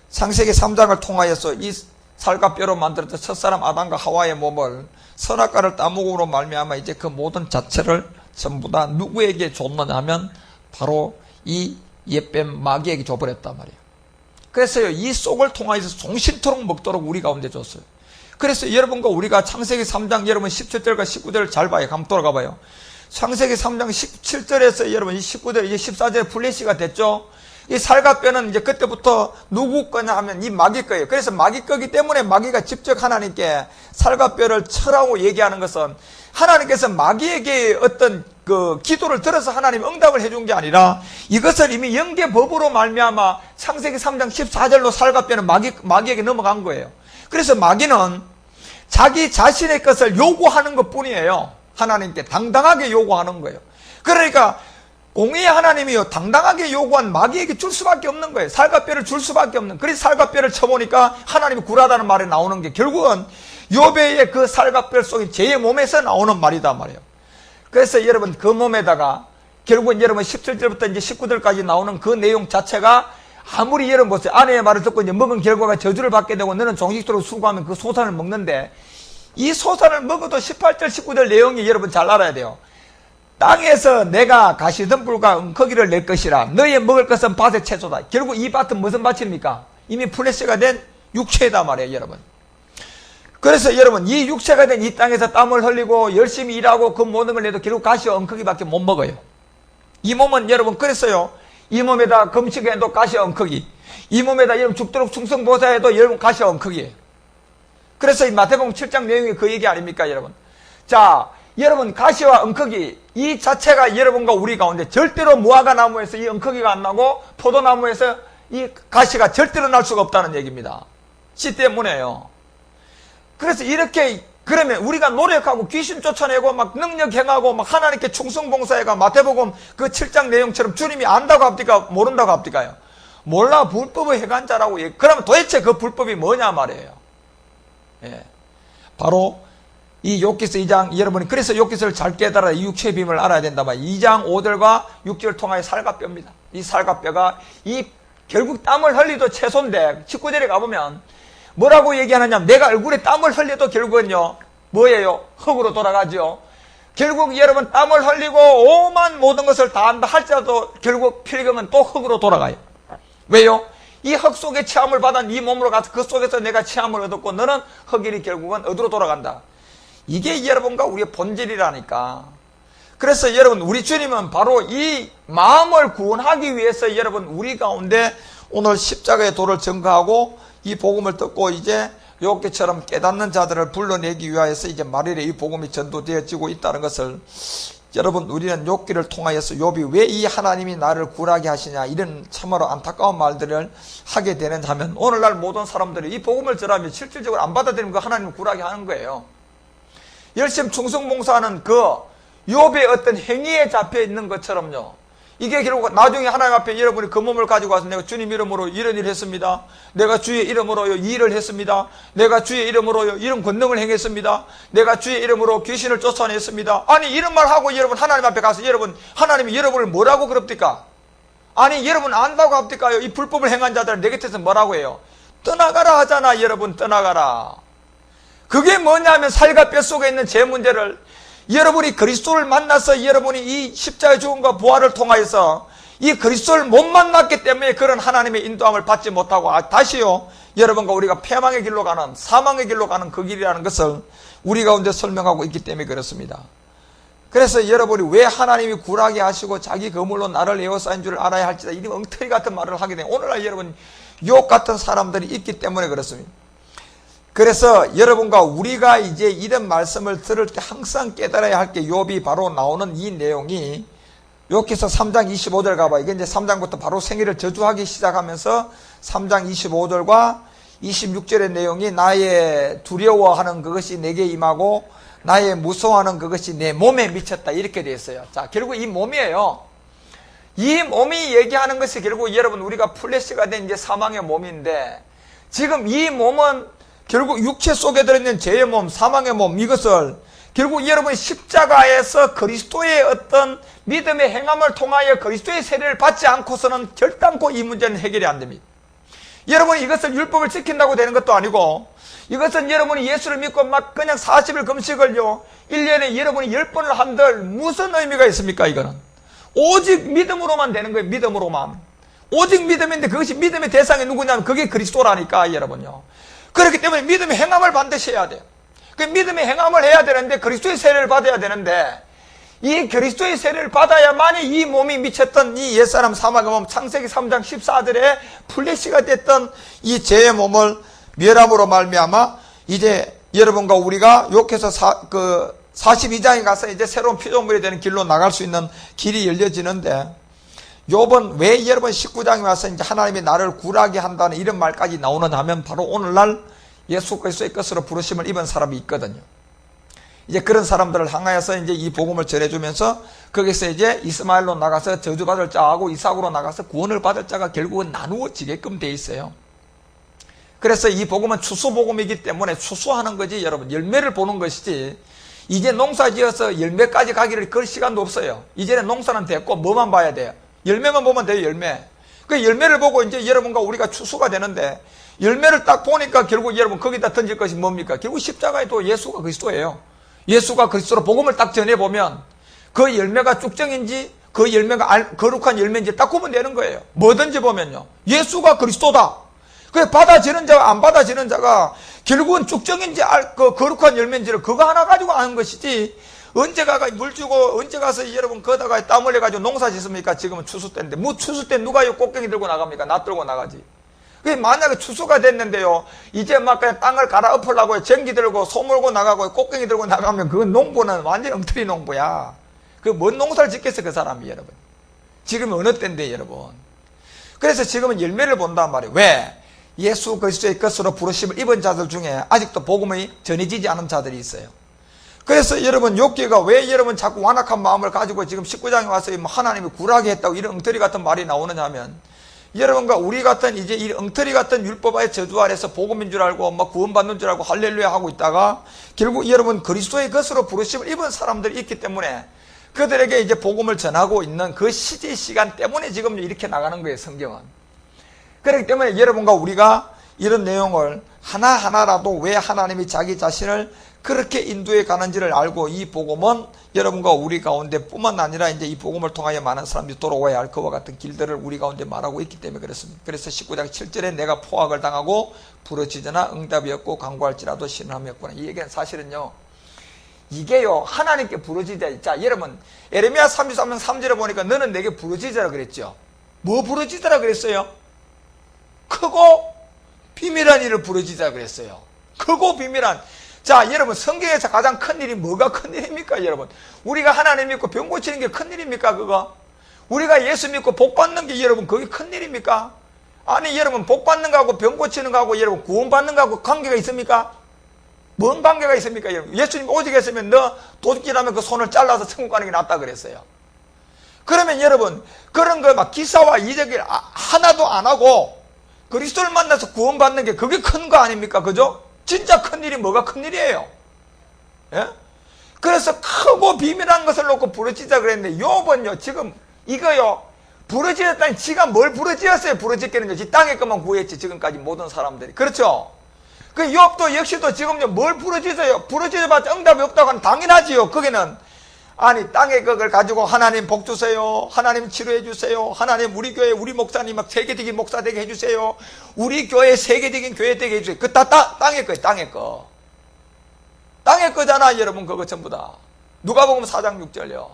창세기 3장을 통하여서 이 살과 뼈로 만들었던 첫사람 아담과 하와의 몸을 선악과를 따먹음으로 말미암아 이제 그 모든 자체를 전부 다 누구에게 줬느냐 하면 바로 이 옛뱀 마귀에게 줘버렸단 말이에요. 그래서요 이 속을 통하여서 종신토록 먹도록 우리 가운데 줬어요. 그래서 여러분과 우리가 창세기 3장 여러분 17절과 19절을 잘 봐요. 한번 돌아가 봐요. 창세기 3장 17절에서 여러분 이 19절 이제 14절에 플래시가 됐죠. 이 살과 뼈는 이제 그때부터 누구 거냐 하면 이 마귀 거예요. 그래서 마귀 거기 때문에 마귀가 직접 하나님께 살과 뼈를 쳐라고 얘기하는 것은 하나님께서 마귀에게 어떤 그 기도를 들어서 하나님이 응답을 해준 게 아니라 이것을 이미 영계법으로 말미암아 창세기 3장 14절로 살과 뼈는 마귀에게 넘어간 거예요. 그래서 마귀는 자기 자신의 것을 요구하는 것 뿐이에요. 하나님께 당당하게 요구하는 거예요. 그러니까 공의의 하나님이요 당당하게 요구한 마귀에게 줄 수밖에 없는 거예요. 살과 뼈를 줄 수밖에 없는. 그래서 살과 뼈를 쳐보니까 하나님이 굴하다는 말이 나오는 게 결국은 욥의 그 살과 뼈 속에 제 몸에서 나오는 말이다 말이에요. 그래서 여러분 그 몸에다가 결국은 여러분 17절부터 이제 19절까지 나오는 그 내용 자체가 아무리 여러분 보세요. 아내의 말을 듣고 이제 먹은 결과가 저주를 받게 되고 너는 종식토록 수고하면 그 소산을 먹는데 이 소산을 먹어도 18절 19절 내용이 여러분 잘 알아야 돼요. 땅에서 내가 가시덤불과 응거기를 낼 것이라 너의 먹을 것은 밭의 채소다. 결국 이 밭은 무슨 밭입니까? 이미 플래시가 된 육체다 말이에요, 여러분. 그래서 여러분 이 육체가 된 이 땅에서 땀을 흘리고 열심히 일하고 그 모든 걸 내도 결국 가시와 엉크기밖에 못 먹어요. 이 몸은 여러분 그랬어요. 이 몸에다 금식해도 가시와 엉크기, 이 몸에다 여러분 죽도록 충성보사해도 여러분 가시와 엉크기예요. 그래서 이 마태복음 7장 내용이 그 얘기 아닙니까, 여러분? 자, 여러분 가시와 엉크기 이 자체가 여러분과 우리 가운데 절대로 무화과 나무에서 이 엉크기가 안 나고 포도나무에서 이 가시가 절대로 날 수가 없다는 얘기입니다. 씨 때문에요. 그래서 이렇게 그러면 우리가 노력하고 귀신 쫓아내고 막 능력 행하고 막 하나님께 충성 봉사해가 마태복음 그 7장 내용처럼 주님이 안다고 합니까? 모른다고 합니까요? 몰라 불법의 해간자라고 얘기. 그러면 도대체 그 불법이 뭐냐 말이에요. 예. 바로 이 욥기서 2장 여러분이 그래서 욥기서를 잘 깨달아 이 육체의 비밀을 알아야 된다 말. 2장 5절과 6절을 통하여 살과 뼈입니다. 이 살과 뼈가 이 결국 땀을 흘리도 채소인데 19절에 가보면 뭐라고 얘기하느냐 내가 얼굴에 땀을 흘려도 결국은요 뭐예요? 흙으로 돌아가죠. 결국 여러분 땀을 흘리고 오만 모든 것을 다 한다 할지라도 결국 필경은 또 흙으로 돌아가요. 왜요? 이 흙 속에 체험을 받은 이 몸으로 가서 그 속에서 내가 체험을 얻었고 너는 흙일이 결국은 어디로 돌아간다. 이게 여러분과 우리의 본질이라니까. 그래서 여러분 우리 주님은 바로 이 마음을 구원하기 위해서 여러분 우리 가운데 오늘 십자가의 도를 증거하고 이 복음을 듣고 이제 욥기처럼 깨닫는 자들을 불러내기 위하여서 이제 말일에 이 복음이 전도되어지고 있다는 것을 여러분 우리는 욥기를 통하여서 욥이 왜 이 하나님이 나를 굴하게 하시냐 이런 참으로 안타까운 말들을 하게 되는지 하면 오늘날 모든 사람들이 이 복음을 전하면 실질적으로 안 받아들이면 그 하나님을 굴하게 하는 거예요. 열심 충성봉사하는 그 욥의 어떤 행위에 잡혀 있는 것처럼요. 이게 결국 나중에 하나님 앞에 여러분이 그 몸을 가지고 와서 내가 주님 이름으로 이런 일을 했습니다. 내가 주의 이름으로 이 일을 했습니다. 내가 주의 이름으로 이런 권능을 행했습니다. 내가 주의 이름으로 귀신을 쫓아냈습니다. 아니 이런 말 하고 여러분 하나님 앞에 가서 여러분 하나님이 여러분을 뭐라고 그럽니까? 아니 여러분 안다고 합니까요? 이 불법을 행한 자들 내 곁에서 뭐라고 해요? 떠나가라 하잖아. 여러분 떠나가라. 그게 뭐냐면 살과 뼈 속에 있는 제 문제를 여러분이 그리스도를 만나서 여러분이 이 십자가의 죽음과 부활을 통하여서 이 그리스도를 못 만났기 때문에 그런 하나님의 인도함을 받지 못하고 다시요 여러분과 우리가 패망의 길로 가는, 사망의 길로 가는 그 길이라는 것을 우리 가운데 설명하고 있기 때문에 그렇습니다. 그래서 여러분이 왜 하나님이 굴하게 하시고 자기 거물로 나를 에워싸인 줄 알아야 할지다, 이 엉터리 같은 말을 하게 되면 오늘날 여러분 욕 같은 사람들이 있기 때문에 그렇습니다. 그래서 여러분과 우리가 이제 이런 말씀을 들을 때 항상 깨달아야 할 게 욥이 바로 나오는 이 내용이 욥기서 3장 25절 가봐. 이게 이제 3장부터 바로 생일을 저주하기 시작하면서 3장 25절과 26절의 내용이 나의 두려워하는 그것이 내게 임하고 나의 무서워하는 그것이 내 몸에 미쳤다, 이렇게 되어 있어요. 자, 결국 이 몸이에요. 이 몸이 얘기하는 것이 결국 여러분 우리가 플래시가 된 이제 사망의 몸인데, 지금 이 몸은 결국 육체 속에 들어있는 죄의 몸, 사망의 몸, 이것을 결국 여러분이 십자가에서 그리스도의 어떤 믿음의 행함을 통하여 그리스도의 세례를 받지 않고서는 결단코 이 문제는 해결이 안 됩니다. 여러분이 이것을 율법을 지킨다고 되는 것도 아니고, 이것은 여러분이 예수를 믿고 막 그냥 40일 금식을요 1년에 여러분이 10번을 한들 무슨 의미가 있습니까? 이거는 오직 믿음으로만 되는 거예요. 믿음으로만. 오직 믿음인데 그것이 믿음의 대상이 누구냐면 그게 그리스도라니까, 여러분요. 그렇기 때문에 믿음의 행함을 반드시 해야 돼요. 그 믿음의 행함을 해야 되는데 그리스도의 세례를 받아야 되는데, 이 그리스도의 세례를 받아야만이 이 몸이 미쳤던 이 옛사람 사망의 몸, 창세기 3장 14절에 플래시가 됐던 이 죄의 몸을 멸함으로 말미암아 이제 여러분과 우리가 욕해서 42장에 가서 이제 새로운 피조물이 되는 길로 나갈 수 있는 길이 열려지는데, 욥은 왜 여러분 19장에 와서 이제 하나님이 나를 굴하게 한다는 이런 말까지 나오느냐 하면 바로 오늘날 예수 그리스도의 것으로 부르심을 입은 사람이 있거든요. 이제 그런 사람들을 향하여서 이제 이 복음을 전해주면서 거기서 이제 이스마엘로 나가서 저주받을 자하고 이삭으로 나가서 구원을 받을 자가 결국은 나누어지게끔 돼 있어요. 그래서 이 복음은 추수복음이기 때문에 추수하는 거지, 여러분 열매를 보는 것이지, 이제 농사 지어서 열매까지 가기를 그럴 시간도 없어요. 이제는 농사는 됐고 뭐만 봐야 돼요? 열매만 보면 돼요. 열매. 그 열매를 보고 이제 여러분과 우리가 추수가 되는데, 열매를 딱 보니까 결국 여러분 거기다 던질 것이 뭡니까? 결국 십자가에 또 예수가 그리스도예요. 예수가 그리스도로 복음을 딱 전해보면 그 열매가 쭉정인지 그 열매가 거룩한 열매인지 딱 구분되는 거예요. 뭐든지 보면요, 예수가 그리스도다. 그 받아지는 자와 안 받아지는 자가 결국은 쭉정인지 그 거룩한 열매인지를 그거 하나 가지고 아는 것이지, 언제 가가 물 주고 언제 가서 여러분 거다가 땀 흘려가지고 농사 짓습니까? 지금은 추수 때인데 뭐 추수 때 누가 요 꽃갱이 들고 나갑니까? 나 들고 나가지. 그게 만약에 추수가 됐는데요 이제 막 그냥 땅을 갈아엎으려고 전기 들고 소 몰고 나가고 꽃갱이 들고 나가면 그건 농부는 완전 엉터리 농부야. 그 뭔 농사를 짓겠어 그 사람이, 여러분. 지금은 어느 때인데, 여러분. 그래서 지금은 열매를 본단 말이에요. 왜? 예수 그리스도의 것으로 부르심을 입은 자들 중에 아직도 복음이 전해지지 않은 자들이 있어요. 그래서 여러분 욥기가 왜 여러분 자꾸 완악한 마음을 가지고 지금 19장에 와서 하나님이 굴하게 했다고 이런 엉터리 같은 말이 나오느냐 하면, 여러분과 우리 같은 이제 이 엉터리 같은 율법의 저주 아래서 복음인 줄 알고 막 구원받는 줄 알고 할렐루야 하고 있다가 결국 여러분 그리스도의 것으로 부르심을 입은 사람들이 있기 때문에 그들에게 이제 복음을 전하고 있는 그 시제 시간 때문에 지금 이렇게 나가는 거예요, 성경은. 그렇기 때문에 여러분과 우리가 이런 내용을 하나하나라도 왜 하나님이 자기 자신을 그렇게 인도해 가는지를 알고, 이 복음은 여러분과 우리 가운데 뿐만 아니라 이제 이 복음을 통하여 많은 사람들이 돌아와야 할 그와 같은 길들을 우리 가운데 말하고 있기 때문에 그렇습니다. 그래서 19장 7절에 내가 포악을 당하고 부르짖으나 응답이 없고 간구할지라도 신음함이 없구나. 이 얘기는 사실은요, 이게요 하나님께 부르짖어야. 자, 여러분 에레미야 33장 3절에 보니까 너는 내게 부르짖으라 그랬죠. 뭐 부르짖으라 그랬어요? 크고 비밀한 일을 부르짖으라 그랬어요. 크고 비밀한. 자, 여러분 성경에서 가장 큰 일이 뭐가 큰 일입니까? 여러분 우리가 하나님 믿고 병 고치는 게 큰 일입니까? 그거 우리가 예수 믿고 복 받는 게 여러분 그게 큰 일입니까? 아니 여러분 복 받는 거하고 병 고치는 거하고 여러분 구원 받는 거하고 관계가 있습니까? 뭔 관계가 있습니까? 여러분 예수님 오직 했으면 너 도둑질하면 그 손을 잘라서 천국 가는 게 낫다 그랬어요. 그러면 여러분 그런 거 막 기사와 이적을 하나도 안 하고 그리스도를 만나서 구원 받는 게 그게 큰 거 아닙니까? 그죠? 진짜 큰일이 뭐가 큰일이에요? 예? 그래서 크고 비밀한 것을 놓고 부르짖자 그랬는데, 욥은요 지금 이거요 부르짖었다니 지가 뭘 부르짖었어요? 부르짖겠는지 지 땅의 것만 구했지 지금까지 모든 사람들이. 그렇죠? 그 욥도 역시도 지금요 뭘 부르짖어요? 부르짖어봤자 응답이 없다고 하면 당연하지요. 거기는 아니 땅의 것을 가지고 하나님 복 주세요, 하나님 치료해 주세요, 하나님 우리 교회 우리 목사님 막 세계적인 목사 되게 해주세요, 우리 교회 세계적인 교회 되게 해주세요. 그 다 땅의 거예요. 땅의 거잖아 여러분. 그거 전부 다 누가복음 4장 6절요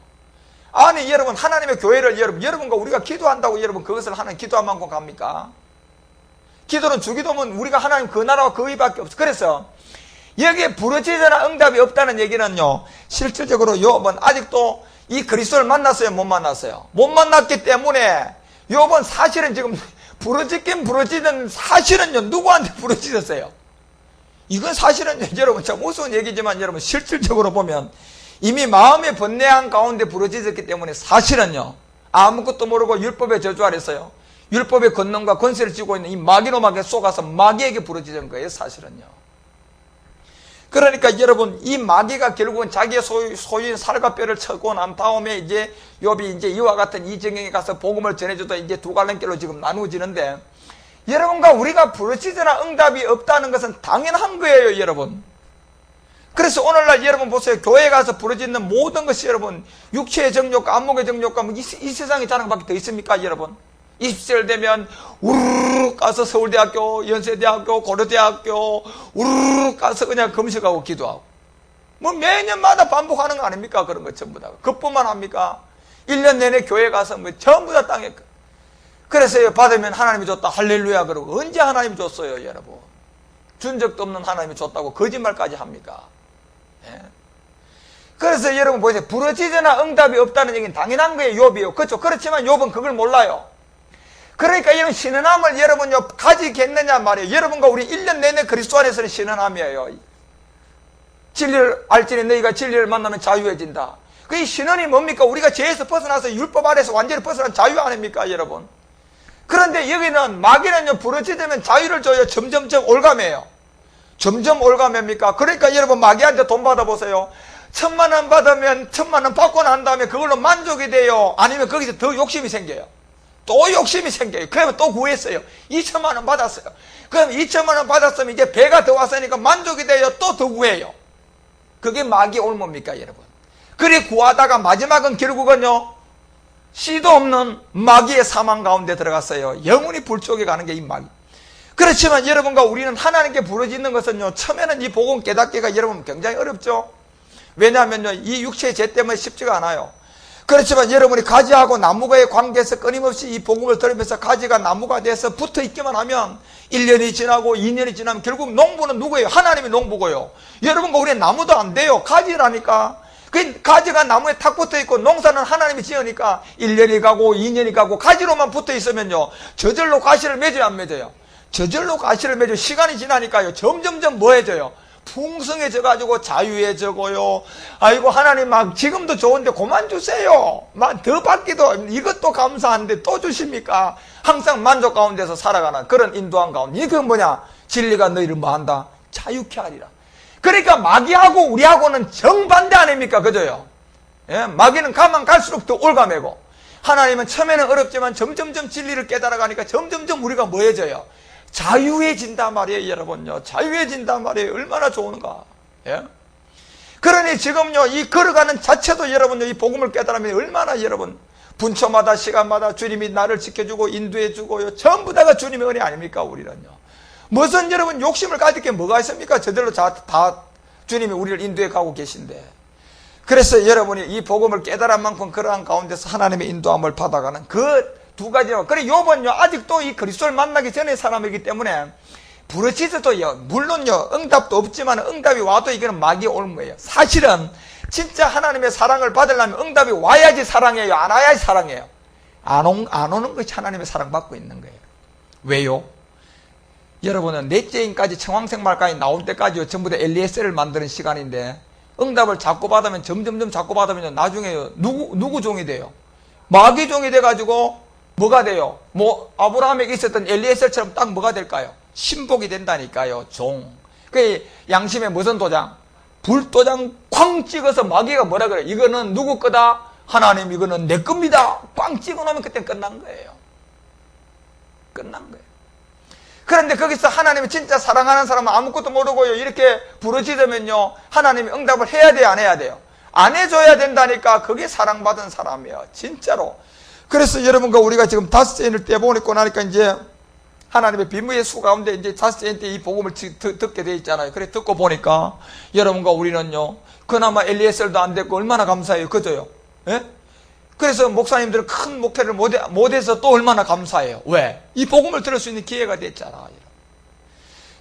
아니 여러분 하나님의 교회를 여러분과 우리가 기도한다고 여러분 그것을 하나님 기도한 만큼 갑니까? 기도는 주기도면 우리가 하나님 그 나라와 그 의밖에 없어. 그래서 여기에 부르짖으나 응답이 없다는 얘기는요, 실질적으로 요번 아직도 이 그리스도를 만났어요, 못 만났어요? 못 만났기 때문에 요번 사실은 지금 부르짖긴 부르짖은 사실은요, 누구한테 부르짖었어요? 이건 사실은 여러분 참 우스운 얘기지만 여러분 실질적으로 보면 이미 마음의 번뇌한 가운데 부르짖었기 때문에 사실은요, 아무것도 모르고 율법의 저주 아래서요, 율법의 권능과 권세를 쥐고 있는 이 마귀노마귀에 속아서 마귀에게 부르짖은 거예요, 사실은요. 그러니까 여러분 이 마귀가 결국은 자기의 소유인 살과 뼈를 쳐고 난 다음에 이제 욥이 이제 이와 같은 이 정경에 가서 복음을 전해줘도 이제 두 갈래길로 지금 나누어지는데, 여러분과 우리가 부르짖으나 응답이 없다는 것은 당연한 거예요, 여러분. 그래서 오늘날 여러분 보세요. 교회에 가서 부르짖는 모든 것이 여러분 육체의 정욕과 안목의 정욕과 이 세상에 자는 것밖에 더 있습니까, 여러분? 20살 되면 우르르 가서 서울대학교, 연세대학교, 고려대학교 우르르 가서 그냥 금식하고 기도하고 뭐 매년마다 반복하는 거 아닙니까? 그런 거 전부 다. 그뿐만 합니까? 1년 내내 교회 가서 뭐 전부 다 땅에. 그래서 받으면 하나님이 줬다 할렐루야 그러고, 언제 하나님이 줬어요, 여러분? 준 적도 없는 하나님이 줬다고 거짓말까지 합니까? 예? 그래서 여러분 보세요. 부르짖으나 응답이 없다는 얘기는 당연한 거예요, 욥이요. 그렇죠? 그렇지만 욥은 그걸 몰라요. 그러니까 이런 신은함을 여러분요 가지겠느냐 말이에요. 여러분과 우리 1년 내내 그리스도 안에서는 신은함이에요. 진리를 알지니 너희가 진리를 만나면 자유해진다. 그 신은이 뭡니까? 우리가 죄에서 벗어나서 율법 아래서 완전히 벗어난 자유 아닙니까, 여러분? 그런데 여기는 마귀는요 부르짖으면 자유를 줘요. 점점점 올가매요. 점점 올가맵니까? 그러니까 여러분 마귀한테 돈 받아보세요. 1,000,000원 받으면 1,000,000원 받고 난 다음에 그걸로 만족이 돼요? 아니면 거기서 더 욕심이 생겨요? 또 욕심이 생겨요. 그러면 또 구했어요. 2,000,000원 받았어요. 그럼 2,000,000원 받았으면 이제 배가 더 왔으니까 만족이 돼요? 또 더 구해요? 그게 마귀 올모입니까, 여러분? 그리 구하다가 마지막은 결국은요 씨도 없는 마귀의 사망 가운데 들어갔어요. 영원히 불쪽에 가는 게 이 마귀. 그렇지만 여러분과 우리는 하나님께 부르짖는 것은요, 처음에는 이 복음 깨닫기가 여러분 굉장히 어렵죠. 왜냐하면요 이 육체의 죄 때문에 쉽지가 않아요. 그렇지만 여러분이 가지하고 나무가의 관계에서 끊임없이 이 복음을 들으면서 가지가 나무가 돼서 붙어 있기만 하면 1년이 지나고 2년이 지나면 결국 농부는 누구예요? 하나님이 농부고요. 여러분과 우리는 나무도 안 돼요. 가지라니까. 그 가지가 나무에 탁 붙어 있고 농사는 하나님이 지으니까 1년이 가고 2년이 가고 가지로만 붙어 있으면요 저절로 가시를 맺어요, 안 맺어요? 저절로 가시를 맺어요. 시간이 지나니까요 점점점 뭐해져요? 풍성해져가지고 자유해져고요. 아이고 하나님 막 지금도 좋은데 그만 주세요. 막 더 받기도 이것도 감사한데 또 주십니까? 항상 만족 가운데서 살아가는 그런 인도한 가운데, 이건 뭐냐? 진리가 너희를 뭐한다? 자유케 하리라. 그러니까 마귀하고 우리하고는 정반대 아닙니까? 그죠요? 예? 마귀는 가면 갈수록 더 올가매고, 하나님은 처음에는 어렵지만 점점점 진리를 깨달아가니까 점점점 우리가 뭐해져요? 자유해진단 말이에요, 여러분요. 자유해진단 말이에요. 얼마나 좋은가. 예? 그러니 지금요, 이 걸어가는 자체도 여러분요, 이 복음을 깨달으면 얼마나 여러분, 분초마다 시간마다 주님이 나를 지켜주고 인도해주고요. 전부 다가 주님의 은혜 아닙니까, 우리는요. 무슨 여러분 욕심을 가질 게 뭐가 있습니까? 저절로 다 주님이 우리를 인도해 가고 계신데. 그래서 여러분이 이 복음을 깨달은 만큼 그러한 가운데서 하나님의 인도함을 받아가는 그 두 가지로. 그래 욥은요 아직도 이 그리스도를 만나기 전의 사람이기 때문에 부르짖어도요 물론요 응답도 없지만 응답이 와도 이거는 마귀의 올무예요. 사실은 진짜 하나님의 사랑을 받으려면 응답이 와야지 사랑해요, 안 와야지 사랑해요? 안 오는 것이 하나님의 사랑받고 있는 거예요. 왜요? 여러분은 넷째인까지 청황생말까지 나올 때까지요 전부 다 엘리에셀을 만드는 시간인데, 응답을 자꾸 받으면 점점점 자꾸 받으면 나중에 누구 종이 돼요? 마귀 종이 돼가지고 뭐가 돼요? 뭐 아브라함에게 있었던 엘리에셀처럼 딱 뭐가 될까요? 신복이 된다니까요. 종. 그 양심에 무슨 도장? 불도장 쾅 찍어서 마귀가 뭐라 그래요? 이거는 누구 거다? 하나님 이거는 내 겁니다. 꽝 찍어놓으면 그때 끝난 거예요. 끝난 거예요. 그런데 거기서 하나님이 진짜 사랑하는 사람은 아무것도 모르고요 이렇게 부르짖으면요 하나님이 응답을 해야 돼요, 안 해야 돼요? 안 해줘야 된다니까. 그게 사랑받은 사람이에요. 진짜로. 그래서 여러분과 우리가 지금 닷새 인을 떼보내고 나니까 이제 하나님의 비밀의 수 가운데 이제 닷새 인 때 이 복음을 듣게 돼 있잖아요. 그래 듣고 보니까 여러분과 우리는요, 그나마 엘리에셀도 안 됐고 얼마나 감사해요. 그죠요? 예? 그래서 목사님들은 큰 목회를 못해서 또 얼마나 감사해요. 왜? 이 복음을 들을 수 있는 기회가 됐잖아.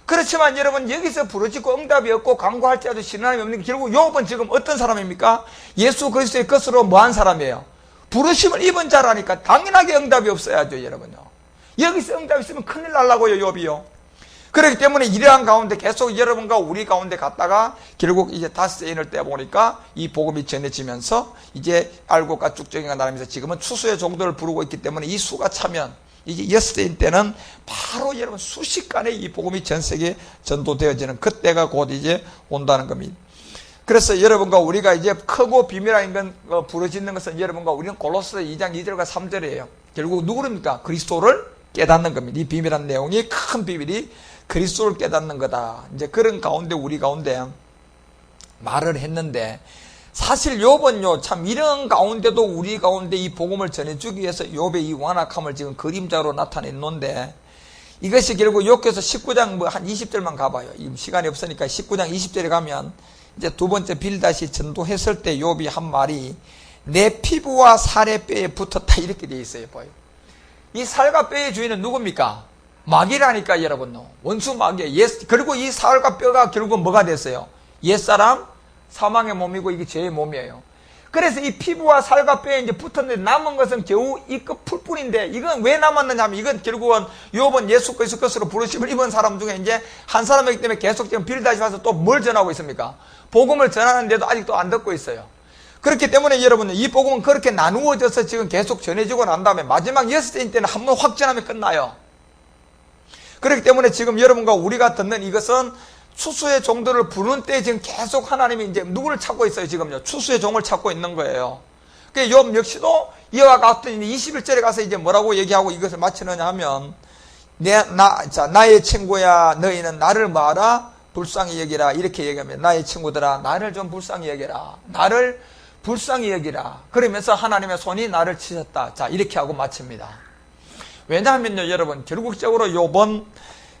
그렇지만 여러분, 여기서 부르짖고 응답이 없고 간구할 때도 신앙이 없는 게 결국 욥은 지금 어떤 사람입니까? 예수 그리스도의 것으로 뭐한 사람이에요? 부르심을 입은 자라니까 당연하게 응답이 없어야죠, 여러분요. 여기서 응답이 있으면 큰일 날라고요, 욥이요. 그렇기 때문에 이러한 가운데 계속 여러분과 우리 가운데 갔다가 결국 이제 닷새 인을 떼보니까 이 복음이 전해지면서 이제 알곡과 쭉정이가 나면서 지금은 추수의 종들을 부르고 있기 때문에 이 수가 차면 이제 여스대인 때는 바로 여러분 수식간에 이 복음이 전 세계에 전도되어지는 그때가 곧 이제 온다는 겁니다. 그래서 여러분과 우리가 이제 크고 비밀한 건 부르짖는 것은 여러분과 우리는 골로새 2장 2절과 3절이에요. 결국 누구입니까? 그리스도를 깨닫는 겁니다. 이 비밀한 내용이 큰 비밀이 그리스도를 깨닫는 거다. 이제 그런 가운데 우리 가운데 말을 했는데 사실 욥은요, 참 이런 가운데도 우리 가운데 이 복음을 전해주기 위해서 욥의 이 완악함을 지금 그림자로 나타냈는데 이것이 결국 욥기서 19장 뭐 한 20절만 가봐요. 시간이 없으니까 19장 20절에 가면 이제 두 번째 빌닷이 전도했을 때 욥이 한 말이 내 피부와 살의 뼈에 붙었다 이렇게 되어 있어요. 보여요. 이 살과 뼈의 주인은 누굽니까? 마귀라니까 여러분. 원수 마귀. 그리고 이 살과 뼈가 결국은 뭐가 됐어요? 옛사람 사망의 몸이고 이게 죄의 몸이에요. 그래서 이 피부와 살과 뼈에 이제 붙었는데 남은 것은 겨우 이 끝 풀뿐인데 이건 왜 남았느냐 하면 이건 결국은 욥은 예수 그리스도 것으로 부르심을 입은 사람 중에 이제 한 사람이기 때문에 계속 지금 빌닷이 와서 또 뭘 전하고 있습니까? 복음을 전하는데도 아직도 안 듣고 있어요. 그렇기 때문에 여러분 이 복음은 그렇게 나누어져서 지금 계속 전해지고 난 다음에 마지막 여섯째인 때는 한번 확전하면 끝나요. 그렇기 때문에 지금 여러분과 우리가 듣는 이것은 추수의 종들을 부르는 때 지금 계속 하나님이 이제 누구를 찾고 있어요, 지금요? 추수의 종을 찾고 있는 거예요. 그 욥 역시도 이와 같은 21절에 가서 이제 뭐라고 얘기하고 이것을 마치느냐 하면, 나의 친구야, 너희는 나를 뭐하라? 불쌍히 여기라. 이렇게 얘기하면, 나의 친구들아, 나를 좀 불쌍히 여기라. 나를 불쌍히 여기라. 그러면서 하나님의 손이 나를 치셨다. 자, 이렇게 하고 마칩니다. 왜냐하면요, 여러분, 결국적으로 욥은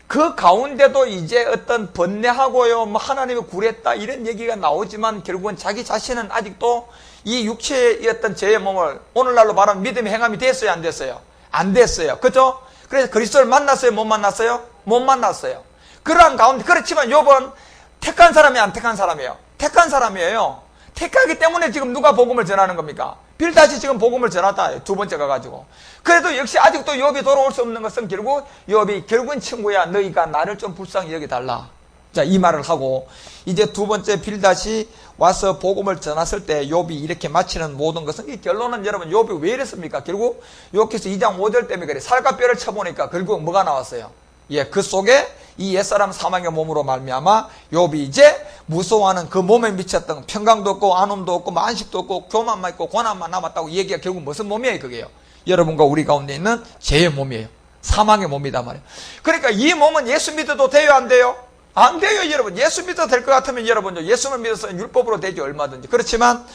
그 가운데도 이제 어떤 번뇌하고요, 뭐 하나님이 구랬다 이런 얘기가 나오지만 결국은 자기 자신은 아직도 이 육체의 어떤 죄의 몸을 오늘날로 말하면 믿음의 행함이 됐어요, 안 됐어요? 안 됐어요. 그죠? 그래서 그리스도를 만났어요, 못 만났어요? 못 만났어요. 그러한 가운데, 그렇지만 욥은 택한 사람이 안 택한 사람이에요. 택한 사람이에요. 택하기 때문에 지금 누가 복음을 전하는 겁니까? 빌닷이 지금 복음을 전하다. 두 번째 가가지고. 그래도 역시 아직도 욥이 돌아올 수 없는 것은 결국 욥이 결국은 친구야 너희가 나를 좀 불쌍히 여겨달라. 자, 이 말을 하고 이제 두 번째 빌닷이 와서 복음을 전했을 때 욥이 이렇게 마치는 모든 것은 이 결론은 여러분 욥이 왜 이랬습니까? 결국 욥기서 2장 5절 때문에 그래. 살과 뼈를 쳐보니까 결국 뭐가 나왔어요? 예, 그 속에 이 옛사람 사망의 몸으로 말미암아 욥이 이제 무서워하는 그 몸에 미쳤던 평강도 없고 안움도 없고 안식도 없고 교만만 있고 고난만 남았다고 얘기가 결국 무슨 몸이에요? 그게요. 여러분과 우리 가운데 있는 죄의 몸이에요. 사망의 몸이다 말이에요. 그러니까 이 몸은 예수 믿어도 돼요, 안 돼요? 안 돼요, 여러분. 예수 믿어도 될 것 같으면 여러분요, 예수를 믿어서 율법으로 되죠, 얼마든지. 그렇지만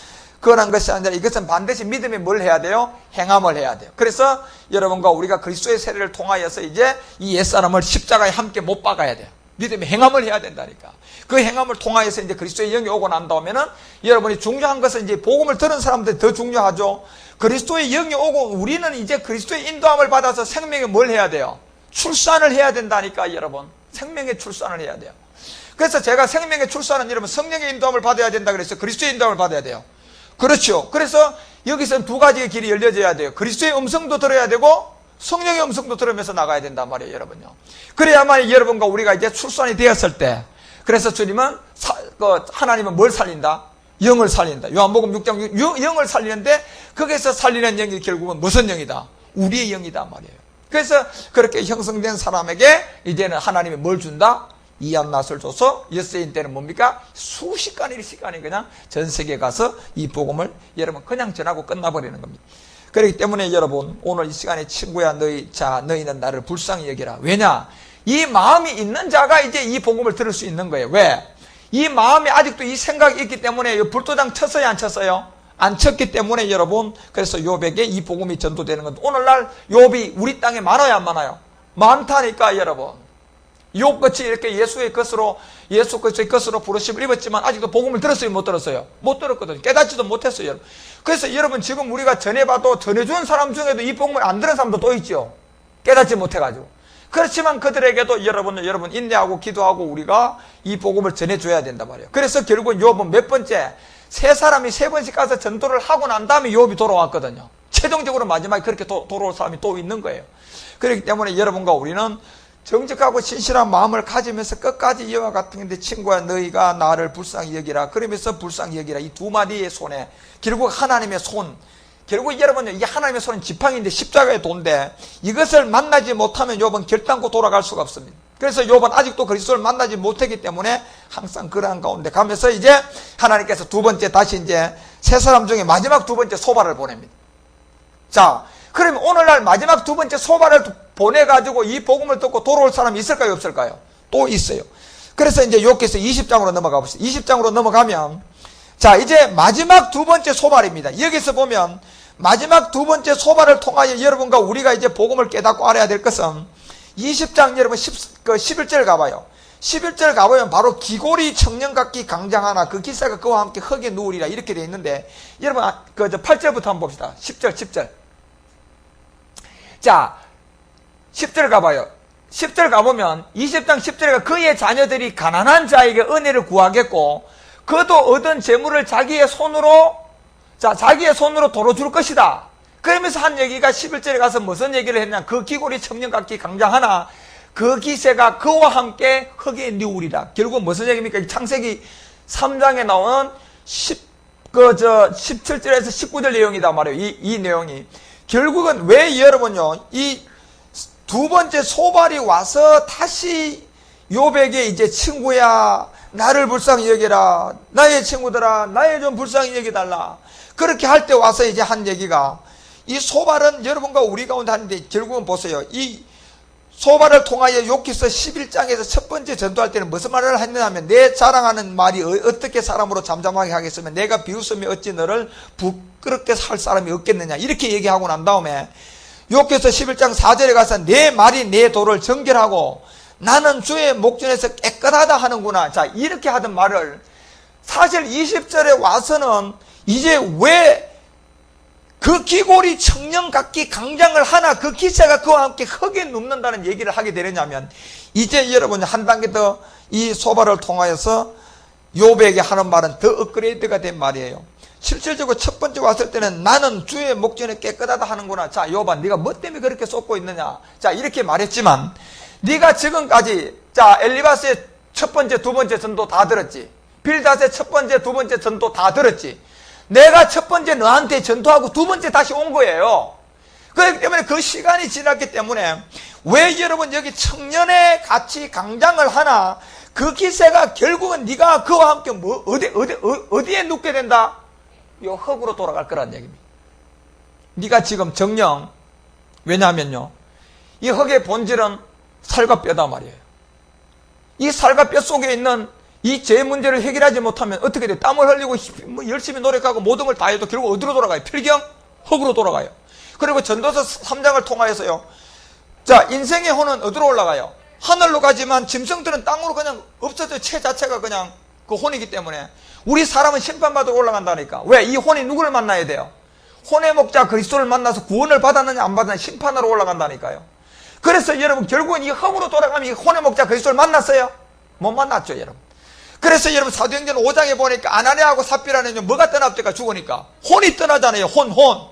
그런 것이 아니라 이것은 반드시 믿음이 뭘 해야 돼요? 행함을 해야 돼요. 그래서 여러분과 우리가 그리스도의 세례를 통하여서 이제 이 옛사람을 십자가에 함께 못 박아야 돼요. 믿음의 행함을 해야 된다니까. 그 행함을 통하여서 이제 그리스도의 영이 오고 난 다음에는 여러분이 중요한 것은 이제 복음을 들은 사람들이 더 중요하죠. 그리스도의 영이 오고 우리는 이제 그리스도의 인도함을 받아서 생명에 뭘 해야 돼요? 출산을 해야 된다니까, 여러분. 생명의 출산을 해야 돼요. 그래서 제가 생명의 출산은 여러분 성령의 인도함을 받아야 된다 그래서 그리스도의 인도함을 받아야 돼요. 그렇죠. 그래서 여기서는 두 가지의 길이 열려져야 돼요. 그리스도의 음성도 들어야 되고 성령의 음성도 들으면서 나가야 된단 말이에요, 여러분요. 그래야만 여러분과 우리가 이제 출산이 되었을 때, 그래서 주님은 하나님은 뭘 살린다? 영을 살린다. 요한복음 6장 영을 살리는데 거기서 살리는 영이 결국은 무슨 영이다? 우리의 영이다 말이에요. 그래서 그렇게 형성된 사람에게 이제는 하나님이 뭘 준다? 이암낫을 줘서 엿새인 때는 뭡니까? 수십간일 시간이 그냥 전 세계에 가서 이 복음을 여러분 그냥 전하고 끝나버리는 겁니다. 그렇기 때문에 여러분 오늘 이 시간에 친구야 너희는 나를 불쌍히 여기라. 왜냐? 이 마음이 있는 자가 이제 이 복음을 들을 수 있는 거예요. 왜? 이 마음에 아직도 이 생각이 있기 때문에 불도장 쳤어요, 안 쳤어요? 안 쳤기 때문에 여러분, 그래서 욥에게 이 복음이 전도되는 것. 오늘날 욥이 우리 땅에 많아요, 안 많아요? 많다니까, 여러분. 욥같이 이렇게 예수의 것으로 부르심을 입었지만 아직도 복음을 들었어요, 못 들었어요? 못 들었거든요. 깨닫지도 못했어요, 여러분. 그래서 여러분 지금 우리가 전해봐도 전해준 사람 중에도 이 복음을 안 들은 사람도 또 있죠. 깨닫지 못해가지고. 그렇지만 그들에게도 여러분 인내하고 기도하고 우리가 이 복음을 전해줘야 된단 말이에요. 그래서 결국 욥은 몇 번째, 세 사람이 세 번씩 가서 전도를 하고 난 다음에 욥이 돌아왔거든요. 최종적으로 마지막에 그렇게 돌아올 사람이 또 있는 거예요. 그렇기 때문에 여러분과 우리는 정직하고 신실한 마음을 가지면서 끝까지 이와 같은 건데, 친구야 너희가 나를 불쌍히 여기라, 그러면서 불쌍히 여기라, 이 두 마디의 손에 결국 하나님의 손, 결국 여러분 이 하나님의 손은 지팡이인데 십자가의 도인데 이것을 만나지 못하면 욥은 결단코 돌아갈 수가 없습니다. 그래서 욥은 아직도 그리스도를 만나지 못했기 때문에 항상 그러한 가운데 가면서 이제 하나님께서 두 번째 다시 이제 세 사람 중에 마지막 두 번째 소발을 보냅니다. 자, 그러면 오늘날 마지막 두 번째 소발을 보내가지고 이 복음을 듣고 돌아올 사람이 있을까요, 없을까요? 또 있어요. 그래서 이제 욥기서 20장으로 넘어가 봅시다. 20장으로 넘어가면, 자, 이제 마지막 두 번째 소발입니다. 여기서 보면 마지막 두 번째 소발을 통하여 여러분과 우리가 이제 복음을 깨닫고 알아야 될 것은 20장 여러분 11절 가봐요. 11절 가보면 바로 기골이 청년같기 강장하나 그 기사가 그와 함께 흙에 누우리라 이렇게 되어 있는데, 여러분 8절부터 한번 봅시다. 10절. 자, 10절 가봐요. 10절 가보면 20장 10절에 그의 자녀들이 가난한 자에게 은혜를 구하겠고 그도 얻은 재물을 자기의 손으로 도로 줄 것이다. 그러면서 한 얘기가 11절에 가서 무슨 얘기를 했냐, 그 기골이 청년같기 강장하나 그 기세가 그와 함께 흙에 누우리라. 결국 무슨 얘기입니까? 창세기 3장에 나오는 17절에서 19절 내용이다 말이에요. 이 내용이 결국은 왜 여러분요, 이 두 번째 소발이 와서 다시 욥에게 이제 친구야 나를 불쌍히 여기라, 나의 친구들아 나의 좀 불쌍히 여기달라, 그렇게 할 때 와서 이제 한 얘기가, 이 소발은 여러분과 우리 가운데 하는데 결국은 보세요. 이 소발을 통하여 욥기서 11장에서 첫 번째 전도할 때는 무슨 말을 했느냐 하면, 내 자랑하는 말이 어떻게 사람으로 잠잠하게 하겠으면 내가 비웃으며 어찌 너를 부끄럽게 할 사람이 없겠느냐, 이렇게 얘기하고 난 다음에 욥기서 11장 4절에 가서 내 말이 내 도를 정결하고 나는 주의 목전에서 깨끗하다 하는구나. 자, 이렇게 하던 말을 사실 20절에 와서는 이제 왜 그 기골이 청년같기 강장을 하나 그 기세가 그와 함께 흙에 눕는다는 얘기를 하게 되느냐면, 이제 여러분이 한 단계 더 이 소발을 통하여서 욥에게 하는 말은 더 업그레이드가 된 말이에요. 실질적으로 첫 번째 왔을 때는 나는 주의 목전에 깨끗하다 하는구나. 자, 욥아 네가 뭐 때문에 그렇게 쏟고 있느냐, 자 이렇게 말했지만, 네가 지금까지 자 엘리바스의 첫 번째 두 번째 전도 다 들었지, 빌닷의 첫 번째 두 번째 전도 다 들었지, 내가 첫 번째 너한테 전도하고 두 번째 다시 온 거예요. 그렇기 때문에 그 시간이 지났기 때문에 왜 여러분 여기 청년의 같이 강장을 하나 그 기세가 결국은 네가 그와 함께 어디에 눕게 된다? 요 흙으로 돌아갈 거란 얘기입니다. 네가 지금 정령, 왜냐하면요 이 흙의 본질은 살과 뼈다 말이에요. 이 살과 뼈 속에 있는 이 죄 문제를 해결하지 못하면 어떻게 돼? 땀을 흘리고 열심히 노력하고 모든 걸 다 해도 결국 어디로 돌아가요? 필경? 흙으로 돌아가요. 그리고 전도서 3장을 통하여서요, 자 인생의 혼은 어디로 올라가요? 하늘로 가지만 짐승들은 땅으로 그냥 없어져. 체 자체가 그냥 그 혼이기 때문에 우리 사람은 심판받으러 올라간다니까. 왜? 이 혼이 누구를 만나야 돼요? 혼의 목자 그리스도를 만나서 구원을 받았느냐 안 받았느냐 심판으로 올라간다니까요. 그래서 여러분 결국은 이 흙으로 돌아가면 이 혼의 목자 그리스도를 만났어요? 못 만났죠, 여러분. 그래서 여러분 사도행전 5장에 보니까 아나니아하고 삽비라는 뭐가 떠납니까? 죽으니까 혼이 떠나잖아요. 혼.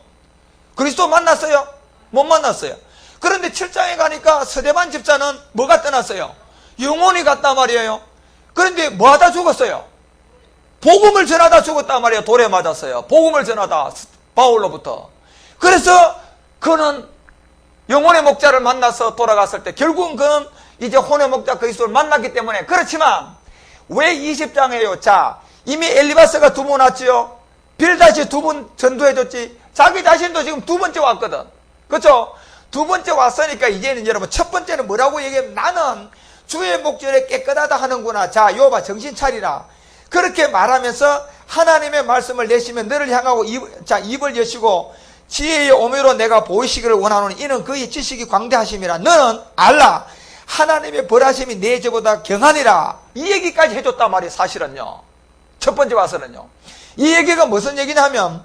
그리스도 만났어요? 못 만났어요. 그런데 7장에 가니까 서대반 집사는 뭐가 떠났어요? 영혼이 갔단 말이에요. 그런데 뭐하다 죽었어요? 복음을 전하다 죽었단 말이에요. 돌에 맞았어요. 복음을 전하다, 바울로부터. 그래서 그는 영혼의 목자를 만나서 돌아갔을 때 결국은 그는 이제 혼의 목자 그리스도를 만났기 때문에. 그렇지만 왜 20장에요? 자, 이미 엘리바스가 두 번 왔지요. 빌닷이 두 번 전도해줬지. 자기 자신도 지금 두 번째 왔거든. 그렇죠? 두 번째 왔으니까 이제는 여러분 첫 번째는 뭐라고 얘기하면 나는 주의 목전에 깨끗하다 하는구나. 자, 욥아 정신 차리라. 그렇게 말하면서 하나님의 말씀을 내시면 너를 향하고 입을 여시고 지혜의 오묘로 내가 보이시기를 원하노니 이는 그의 지식이 광대하심이라. 너는 알라. 하나님의 벌하심이 내 죄보다 경하니라. 이 얘기까지 해줬단 말이에요. 사실은요. 첫 번째 와서는요. 이 얘기가 무슨 얘기냐 하면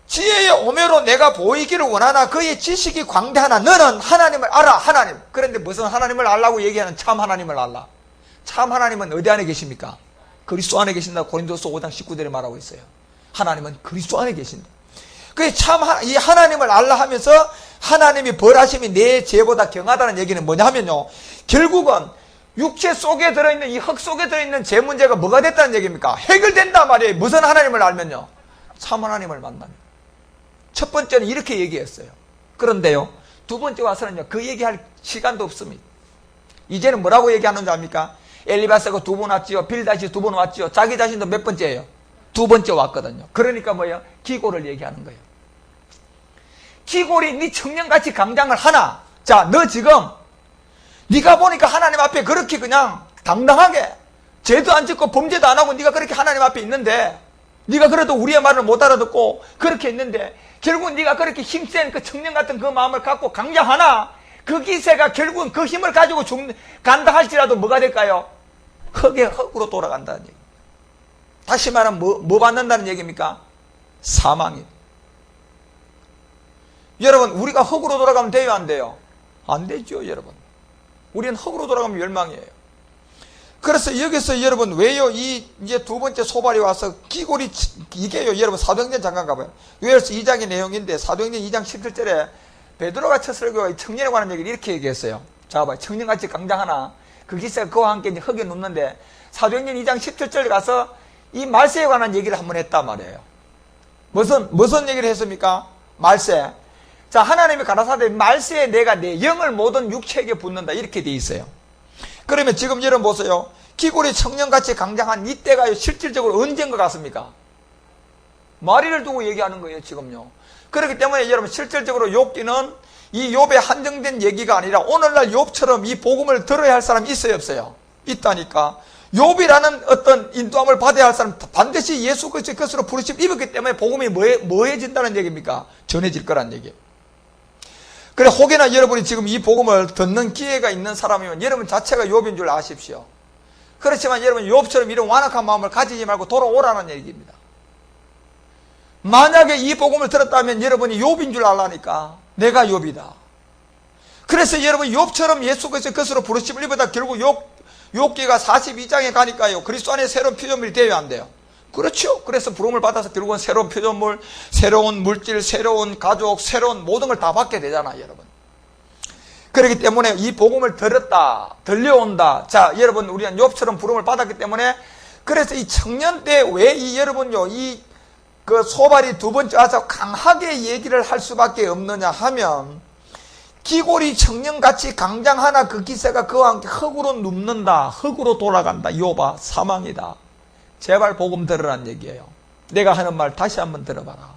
지혜의 오묘로 내가 보이기를 원하나 그의 지식이 광대하나 너는 하나님을 알아. 하나님. 그런데 무슨 하나님을 알라고 얘기하는 참 하나님을 알라. 참 하나님은 어디 안에 계십니까? 그리스도 안에 계신다. 고린도서 5장 19절에 말하고 있어요. 하나님은 그리스도 안에 계신다. 그 참 이 하나님을 알라 하면서 하나님이 벌하심이 내 죄보다 경하다는 얘기는 뭐냐 하면요. 결국은 육체 속에 들어있는 이 흙 속에 들어있는 죄 문제가 뭐가 됐다는 얘기입니까? 해결된단 말이에요. 무슨 하나님을 알면요. 참 하나님을 만나면. 첫 번째는 이렇게 얘기했어요. 그런데요. 두 번째 와서는요. 그 얘기할 시간도 없습니다. 이제는 뭐라고 얘기하는지 압니까? 엘리바스가 2번 왔지요. 빌닷이 2번 왔지요. 자기 자신도 몇 번째예요? 2번째 왔거든요. 그러니까 뭐예요? 기골을 얘기하는 거예요. 기골이 네 청년같이 강장을 하나? 자, 너 지금 네가 보니까 하나님 앞에 그렇게 그냥 당당하게 죄도 안 짓고 범죄도 안 하고 네가 그렇게 하나님 앞에 있는데 네가 그래도 우리의 말을 못 알아듣고 그렇게 있는데 결국 네가 그렇게 힘센 그 청년 같은 그 마음을 갖고 강장하나? 그 기세가 결국은 그 힘을 가지고 간다 할지라도 뭐가 될까요? 흙으로 돌아간다는 얘기. 다시 말하면 뭐 받는다는 얘기입니까? 사망이. 여러분, 우리가 흙으로 돌아가면 돼요, 안 돼요? 안 되죠, 여러분. 우리는 흙으로 돌아가면 멸망이에요. 그래서 여기서 여러분, 왜요? 이제 두 번째 소발이 와서 기골이, 이게요, 여러분, 사도행전 잠깐 가봐요. 요엘서 2장의 내용인데, 사도행전 2장 17절에 베드로가 첫 설교가 청년에 관한 얘기를 이렇게 얘기했어요. 자, 봐요. 청년같이 강장하나? 그 기세가 그와 함께 이제 흙에 눕는데, 사도행전 2장 17절에 가서 이 말세에 관한 얘기를 한번 했단 말이에요. 무슨 얘기를 했습니까? 말세. 자, 하나님이 가라사대 말세에 내가 내 영을 모든 육체에게 붓는다. 이렇게 돼 있어요. 그러면 지금 여러분 보세요. 기골이 청년같이 강장한 이때가 실질적으로 언제인 것 같습니까? 마리를 두고 얘기하는 거예요, 지금요. 그렇기 때문에 여러분 실질적으로 욥기는 이 욥의 한정된 얘기가 아니라 오늘날 욥처럼 이 복음을 들어야 할 사람이 있어요, 없어요? 있다니까. 욥이라는 어떤 인도함을 받아야 할 사람 반드시 예수 그리스도의 것으로 부르심을 입었기 때문에 복음이 뭐해진다는 얘기입니까? 전해질 거란 얘기예요. 그래 혹여나 여러분이 지금 이 복음을 듣는 기회가 있는 사람이면 여러분 자체가 욥인 줄 아십시오. 그렇지만 여러분 욥처럼 이런 완악한 마음을 가지지 말고 돌아오라는 얘기입니다. 만약에 이 복음을 들었다면 여러분이 욥인 줄 알라니까. 내가 욥이다. 그래서 여러분 욥처럼 예수 그리스도의 것으로 부르심을 입었다. 결국 욥기가 42장에 가니까요. 그리스도 안에 새로운 피조물이 되어야 안 돼요. 그렇죠. 그래서 부름을 받아서 결국은 새로운 표준물, 새로운 물질, 새로운 가족, 새로운 모든 걸 다 받게 되잖아요, 여러분. 그렇기 때문에 이 복음을 들었다, 들려온다. 자, 여러분, 우리는 욥처럼 부름을 받았기 때문에 그래서 이 청년 때 왜 여러분요, 그 소발이 두 번째 와서 강하게 얘기를 할 수밖에 없느냐 하면 기골이 청년같이 강장하나 그 기세가 그와 함께 흙으로 눕는다. 흙으로 돌아간다. 욥아, 사망이다. 제발 복음 들으라는 얘기예요. 내가 하는 말 다시 한번 들어봐라.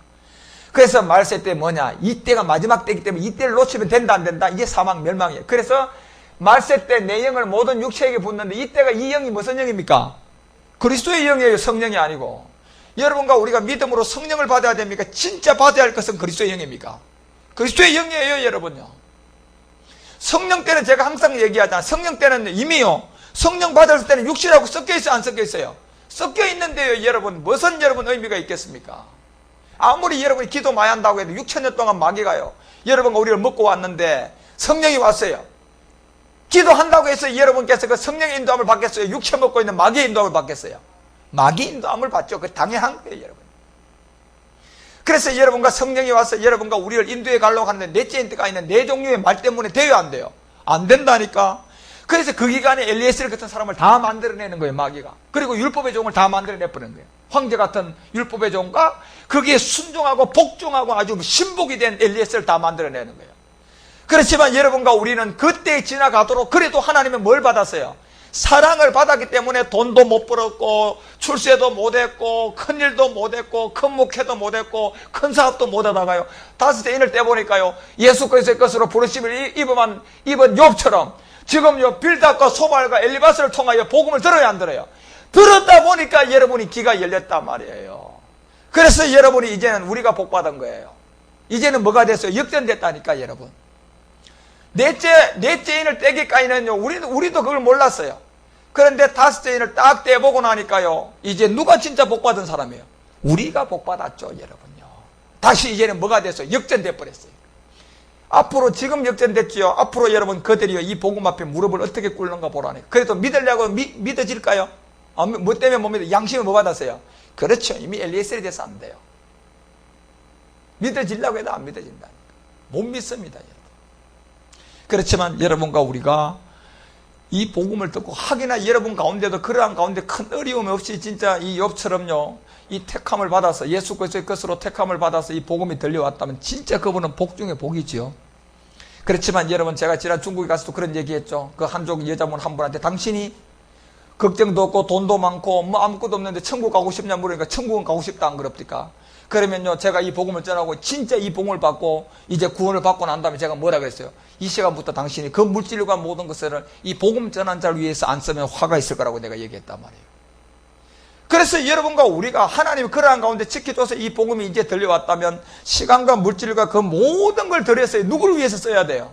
그래서 말세 때 뭐냐? 이때가 마지막 때이기 때문에 이때를 놓치면 된다 안 된다? 이게 사망 멸망이에요. 그래서 말세 때 내 영을 모든 육체에게 붓는데 이때가 이 영이 무슨 영입니까? 그리스도의 영이에요. 성령이 아니고. 여러분과 우리가 믿음으로 성령을 받아야 됩니까? 진짜 받아야 할 것은 그리스도의 영입니까? 그리스도의 영이에요, 여러분요. 성령 때는 제가 항상 얘기하잖아요. 성령 때는 이미요. 성령 받았을 때는 육신하고 섞여 있어요, 안 섞여 있어요? 섞여 있는데요, 여러분. 무슨 여러분 의미가 있겠습니까? 아무리 여러분이 기도 많이 한다고 해도 6,000년 동안 마귀가요. 여러분과 우리를 먹고 왔는데 성령이 왔어요. 기도한다고 해서 여러분께서 그 성령의 인도함을 받겠어요? 육체 먹고 있는 마귀의 인도함을 받겠어요? 마귀 인도함을 받죠. 그 당연한 거예요, 여러분. 그래서 여러분과 성령이 와서 여러분과 우리를 인도해 가려고 하는데 넷째 때가 있는 네 종류의 말 때문에 돼요, 안 돼요? 안 된다니까. 그래서 그 기간에 엘리에셀 같은 사람을 다 만들어내는 거예요, 마귀가. 그리고 율법의 종을 다 만들어내버리는 거예요. 황제 같은 율법의 종과 거기에 순종하고 복종하고 아주 신복이 된 엘리에셀을 다 만들어내는 거예요. 그렇지만 여러분과 우리는 그때 지나가도록 그래도 하나님은 뭘 받았어요? 사랑을 받았기 때문에 돈도 못 벌었고 출세도 못했고 큰일도 못했고 큰 목회도 못했고 큰 사업도 못하다가요 5대 인을 떼보니까요 예수 그리스도의 것으로 부르심을 입은 욥처럼 지금요 빌닷과 소발과 엘리바스를 통하여 복음을 들어야 안 들어요? 들었다 보니까 여러분이 귀가 열렸단 말이에요. 그래서 여러분이 이제는 우리가 복받은 거예요. 이제는 뭐가 됐어요? 역전됐다니까 여러분. 넷째 인을 떼기까지는요 우리도 그걸 몰랐어요. 그런데 다섯째 인을 딱 떼보고 나니까요 이제 누가 진짜 복받은 사람이에요? 우리가 복받았죠 여러분요. 다시 이제는 뭐가 됐어요? 역전돼 버렸어요. 앞으로 지금 역전됐지요. 앞으로 여러분 그들이요 이 복음 앞에 무릎을 어떻게 꿇는가 보라니. 그래도 믿으려고 믿어질까요? 뭐 때문에 못 믿어? 양심을 뭐 받았어요? 그렇죠. 이미 엘리에셀이 돼서 안 돼요. 믿어지려고 해도 안 믿어진다니까. 못 믿습니다 여러분. 그렇지만 여러분과 우리가 이 복음을 듣고 하기나 여러분 가운데도 그러한 가운데 큰 어려움 없이 진짜 이 욥처럼요 이 택함을 받아서 예수 그리스도의 것으로 택함을 받아서 이 복음이 들려왔다면 진짜 그분은 복 중에 복이지요. 그렇지만 여러분 제가 지난 중국에 가서도 그런 얘기했죠. 그 한족 여자분 한 분한테 당신이 걱정도 없고 돈도 많고 뭐 아무것도 없는데 천국 가고 싶냐 물으니까 천국은 가고 싶다 안 그럽니까? 그러면요 제가 이 복음을 전하고 진짜 이 복음을 받고 이제 구원을 받고 난 다음에 제가 뭐라 그랬어요? 이 시간부터 당신이 그 물질과 모든 것을 이 복음 전한 자를 위해서 안 쓰면 화가 있을 거라고 내가 얘기했단 말이에요. 그래서 여러분과 우리가 하나님이 그러한 가운데 지켜줘서 이 복음이 이제 들려왔다면 시간과 물질과 그 모든 걸 들여서 누구를 위해서 써야 돼요?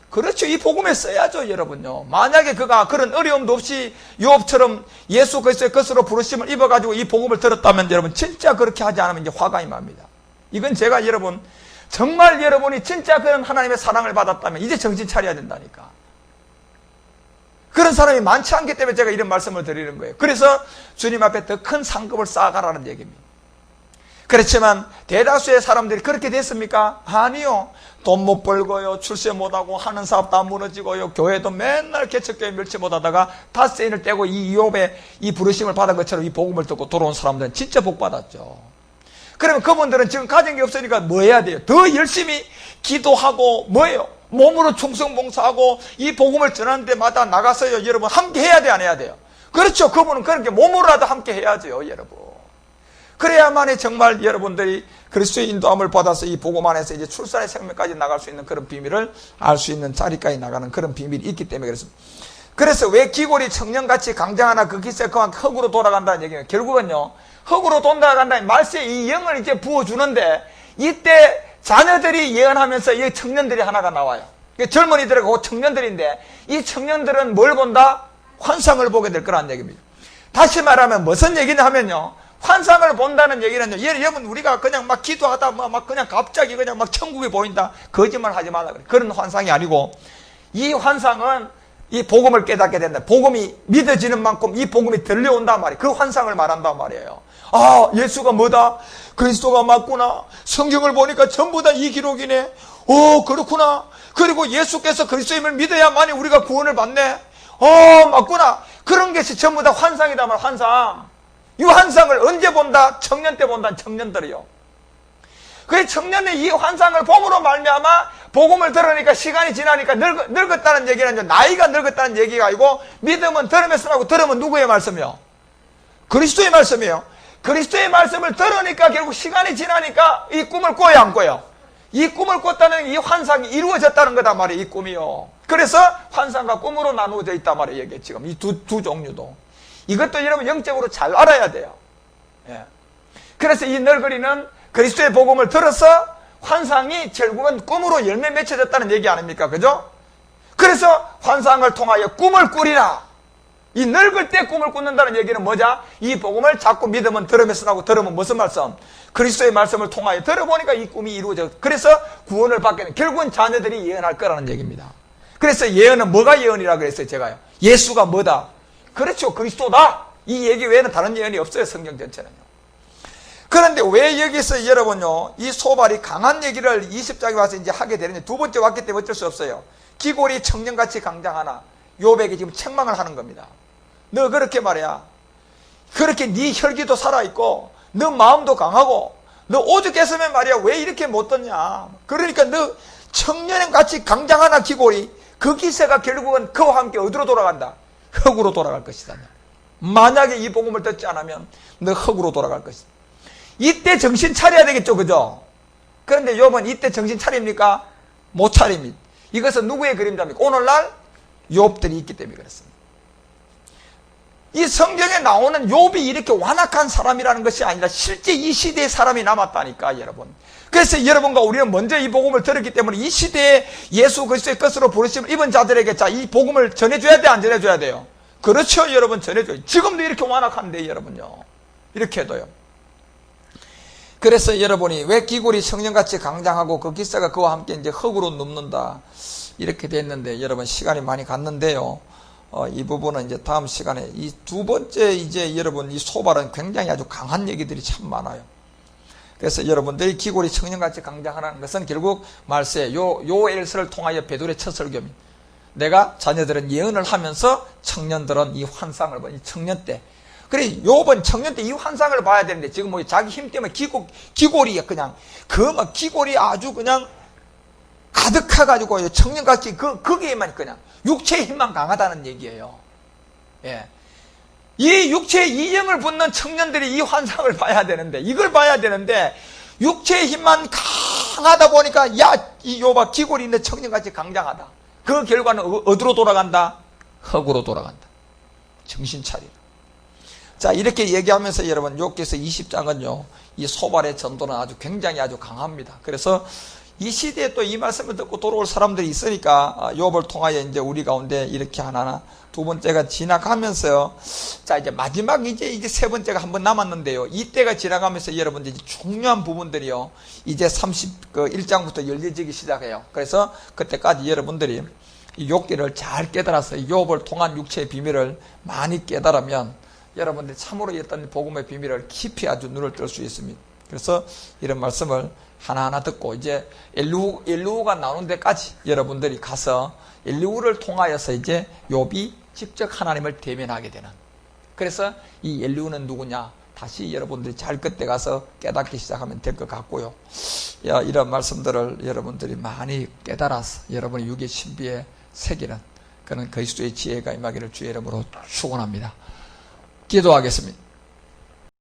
그렇죠. 이 복음에 써야죠 여러분요. 만약에 그가 그런 어려움도 없이 욥처럼 예수 그리스도의 것으로 부르심을 입어가지고 이 복음을 들었다면 여러분 진짜 그렇게 하지 않으면 이제 화가 임합니다. 이건 제가 여러분 정말 여러분이 진짜 그런 하나님의 사랑을 받았다면 이제 정신 차려야 된다니까. 그런 사람이 많지 않기 때문에 제가 이런 말씀을 드리는 거예요. 그래서 주님 앞에 더 큰 상급을 쌓아가라는 얘기입니다. 그렇지만 대다수의 사람들이 그렇게 됐습니까? 아니요. 돈 못 벌고요. 출세 못하고 하는 사업 다 무너지고요. 교회도 맨날 개척교회 멸치 못하다가 닷새 인을 떼고 이 욥의 이 부르심을 받은 것처럼 이 복음을 듣고 돌아온 사람들은 진짜 복 받았죠. 그러면 그분들은 지금 가진 게 없으니까 뭐 해야 돼요? 더 열심히 기도하고 뭐예요? 몸으로 충성봉사하고 이 복음을 전하는 데마다 나가서요. 여러분 함께 해야 돼 안 해야 돼요? 그렇죠. 그분은 그렇게 몸으로라도 함께 해야죠 여러분. 그래야만이 정말 여러분들이 그리스도의 인도함을 받아서 이 복음 안에서 이제 출산의 생명까지 나갈 수 있는 그런 비밀을 알 수 있는 자리까지 나가는 그런 비밀이 있기 때문에 그렇습니다. 그래서 왜 기골이 청년같이 강장하나 그 기세 그만 흙으로 돌아간다는 얘기는 결국은요 흙으로 돌아간다는 말세에 이 영을 이제 부어주는데 이때 자녀들이 예언하면서 이 청년들이 하나가 나와요. 젊은이들하고 청년들인데 이 청년들은 뭘 본다? 환상을 보게 될 거라는 얘기입니다. 다시 말하면 무슨 얘기냐 하면요 환상을 본다는 얘기는요 여러분 우리가 그냥 막 기도하다 막 그냥 갑자기 그냥 막 천국이 보인다 거짓말 하지 말라 그래. 그런 환상이 아니고 이 환상은 이 복음을 깨닫게 된다. 복음이 믿어지는 만큼 이 복음이 들려온단 말이에요. 그 환상을 말한단 말이에요. 아 예수가 뭐다? 그리스도가 맞구나. 성경을 보니까 전부 다 이 기록이네. 오 그렇구나. 그리고 예수께서 그리스도임을 믿어야만이 우리가 구원을 받네. 맞구나. 그런 것이 전부 다 환상이다 말 환상. 이 환상을 언제 본다? 청년 때 본다. 청년들이요. 그 청년의 이 환상을 봄으로 말미암아 복음을 들으니까 시간이 지나니까 늙었다는 얘기는 나이가 늙었다는 얘기가 아니고 믿음은 들으면서 하고 들으면 누구의 말씀이요? 그리스도의 말씀이에요. 그리스도의 말씀을 들으니까 결국 시간이 지나니까 이 꿈을 꿔야 안 꿔요? 이 꿈을 꿨다는 이 환상이 이루어졌다는 거다 말이에요. 이 꿈이요. 그래서 환상과 꿈으로 나누어져 있단 말이에요. 이게 지금 이 두 종류도. 이것도 여러분 영적으로 잘 알아야 돼요. 예. 그래서 이 널거리는 그리스도의 복음을 들어서 환상이 결국은 꿈으로 열매 맺혀졌다는 얘기 아닙니까? 그죠? 그래서 환상을 통하여 꿈을 꾸리라. 이 늙을 때 꿈을 꾼다는 얘기는 뭐냐? 이 복음을 자꾸 믿으면 들으면서 나고 들으면 무슨 말씀? 그리스도의 말씀을 통하여 들어보니까 이 꿈이 이루어져. 그래서 구원을 받게 되는 결국은 자녀들이 예언할 거라는 얘기입니다. 그래서 예언은 뭐가 예언이라 그랬어요? 제가요. 예수가 뭐다? 그렇죠. 그리스도다. 이 얘기 외에는 다른 예언이 없어요. 성경 전체는요. 그런데 왜 여기서 여러분요 이 소발이 강한 얘기를 20장에 와서 이제 하게 되는지 두 번째 왔기 때문에 어쩔 수 없어요. 기골이 청년같이 강장하나 욥에게 지금 책망을 하는 겁니다. 너 그렇게 말이야. 그렇게 네 혈기도 살아있고 너 마음도 강하고 너 오죽했으면 말이야 왜 이렇게 못 듣냐. 그러니까 너 청년같이 강장하나 기골이 그 기세가 결국은 그와 함께 어디로 돌아간다? 흙으로 돌아갈 것이다. 만약에 이 복음을 듣지 않으면 너 흙으로 돌아갈 것이다. 이때 정신 차려야 되겠죠. 그죠? 그런데 욥은 이때 정신 차립니까? 못 차립니다. 이것은 누구의 그림자입니까? 오늘날 욥들이 있기 때문에 그렇습니다. 이 성경에 나오는 욥이 이렇게 완악한 사람이라는 것이 아니라 실제 이 시대의 사람이 남았다니까, 여러분. 그래서 여러분과 우리는 먼저 이 복음을 들었기 때문에 이 시대에 예수 그리스도의 것으로 부르심을 입은 자들에게 자, 이 복음을 전해줘야 돼, 안 전해줘야 돼요? 그렇죠, 여러분, 전해줘요. 지금도 이렇게 완악한데, 여러분요. 이렇게 해도요. 그래서 여러분이 왜 기골이 성령같이 강장하고 그 기사가 그와 함께 이제 흙으로 눕는다. 이렇게 됐는데, 여러분, 시간이 많이 갔는데요. 이 부분은 이제 다음 시간에 이 두 번째 이제 여러분 이 소발은 굉장히 아주 강한 얘기들이 참 많아요. 그래서 여러분들이 기골이 청년같이 강장하라는 것은 결국 말세 요엘서를 통하여 베드로의 첫 설교입니다. 내가 자녀들은 예언을 하면서 청년들은 이 환상을 봐. 이 청년 때. 그래 욥은 청년 때 이 환상을 봐야 되는데 지금 뭐 자기 힘 때문에 기골이 그냥 막 기골이 아주 그냥 가득해가지고 청년같이 거기에만 그냥 육체의 힘만 강하다는 얘기예요. 예. 이 육체의 이영을 붙는 청년들이 이 환상을 봐야 되는데, 이걸 봐야 되는데, 육체의 힘만 강하다 보니까, 이 욥아, 기골이 있는 청년같이 강장하다. 그 결과는 어디로 돌아간다? 흙으로 돌아간다. 정신 차리라. 자, 이렇게 얘기하면서 여러분, 욥기서 20장은요, 이 소발의 전도는 아주 굉장히 아주 강합니다. 그래서, 이 시대에 또 이 말씀을 듣고 돌아올 사람들이 있으니까 욥을 통하여 이제 우리 가운데 이렇게 하나 두 번째가 지나가면서요. 자 이제 마지막 이제 세 번째가 한 번 남았는데요. 이때가 지나가면서 여러분들 중요한 부분들이요. 이제 31장부터 열려지기 시작해요. 그래서 그때까지 여러분들이 이 욥기를 잘 깨달아서 욥을 통한 육체의 비밀을 많이 깨달으면 여러분들이 참으로 어떤 복음의 비밀을 깊이 아주 눈을 뜰 수 있습니다. 그래서 이런 말씀을 하나하나 듣고 이제 엘리후가 나오는 데까지 여러분들이 가서 엘리후를 통하여서 이제 욥이 직접 하나님을 대면하게 되는. 그래서 이 엘리후는 누구냐? 다시 여러분들이 잘 그때 가서 깨닫기 시작하면 될 것 같고요. 이런 말씀들을 여러분들이 많이 깨달아서 여러분의 육의 신비에 새기는 그런 그리스도의 지혜가 임하기를 주의 이름으로 축원합니다. 기도하겠습니다.